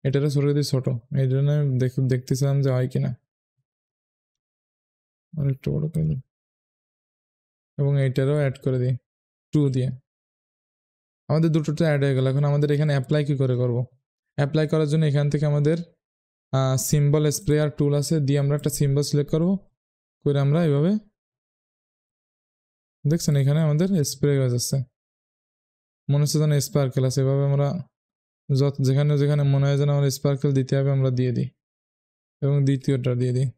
এটারও ছোট দিই ছোট, এই জন্য দেখতেছিলাম যে হয় কিনা, আর একটু বড় করে দিই এবং এইটারও অ্যাড করে দিই 2 দিয়ে। আমাদের দুটোতে অ্যাড হয়ে গেল। এখন আমাদের এখানে অ্যাপ্লাই কি করে করব? অ্যাপ্লাই করার জন্য এখান থেকে আমাদের সিম্বল স্প্রেয়ার টুল আছে, দিয়ে আমরা একটা সিম্বল সিলেক্ট করব, করে আমরা এইভাবে দেখছেন এখানে আমাদের স্প্রে হয়ে যাচ্ছে, মনে হচ্ছে যেন স্পার্কেল আছে। এভাবে আমরা যেখানে যেখানে মনে হয় যেন আমরা স্পার্কেল দিতে হবে আমরা দিয়ে দিই, এবং দ্বিতীয়টা দিয়ে দিই।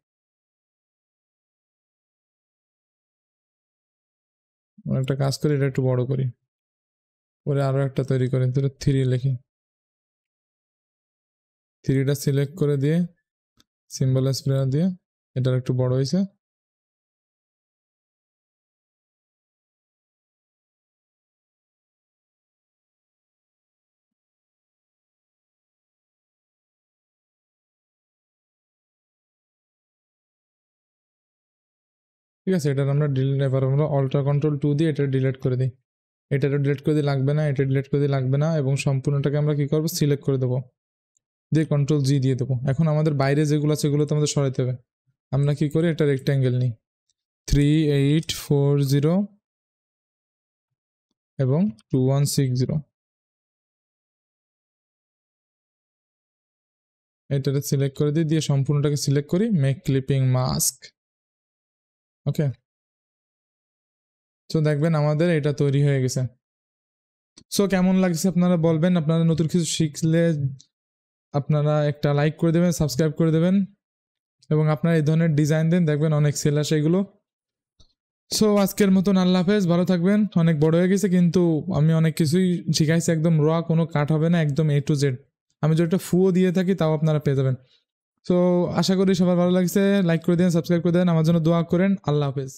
একটা কাজ করি, এটা একটু বড় করি, পরে আরো একটা তৈরি করি, 3 লিখি, 3টা সিলেক্ট করে দিয়ে সিম্বল স্প্রেয়ার দিয়ে এটার একটু বড় হয়েছে। ঠিক আছে, এটার আমরা ডিলিট, এবার আমরা অল্টার কন্ট্রোল 2 দিয়ে এটা ডিলিট করে দিই। এটারও ডিলিট করে দিয়ে লাগবে না, এটা ডিলিট করে দিয়ে লাগবে না, এবং সম্পূর্ণটাকে আমরা কি করবো সিলেক্ট করে দেবো, দিয়ে কন্ট্রোল জি দিয়ে দেবো। এখন আমাদের বাইরে যেগুলো আছে সেগুলো তো আমাদের সরাইতে হবে। আমরা কি করি, একটা রেক্ট্যাঙ্গেল নিই 3840 এবং 2160, এটাকে সিলেক্ট করে দিই, দিয়ে সম্পূর্ণটাকে সিলেক্ট করি, মেক ক্লিপিং মাস্ক। ওকে, তো দেখবেন আমাদের এটা তৈরি হয়ে গেছে। সো কেমন লাগছে আপনারা বলবেন, আপনারা নতুন কিছু শিখলে আপনারা একটা লাইক করে দেবেন, সাবস্ক্রাইব করে দেবেন, এবং আপনারা এই ধরনের ডিজাইন দেন, দেখবেন অনেক সেল আসে এগুলো। সো আজকের মতন আল্লাহ হাফেজ, ভালো থাকবেন। অনেক বড় হয়ে গেছে কিন্তু আমি অনেক কিছুই শিখাইছি, একদম র কোনো কাট হবে না, একদম A to Z। আমি যদি একটা ফুও দিয়ে থাকি তাও আপনারা পেয়ে যাবেন। সো আশা করি সবার ভালো লাগছে, লাইক করে দেন, সাবস্ক্রাইব করে দেন, আমার জন্য দোয়া করেন। আল্লাহ হাফেজ।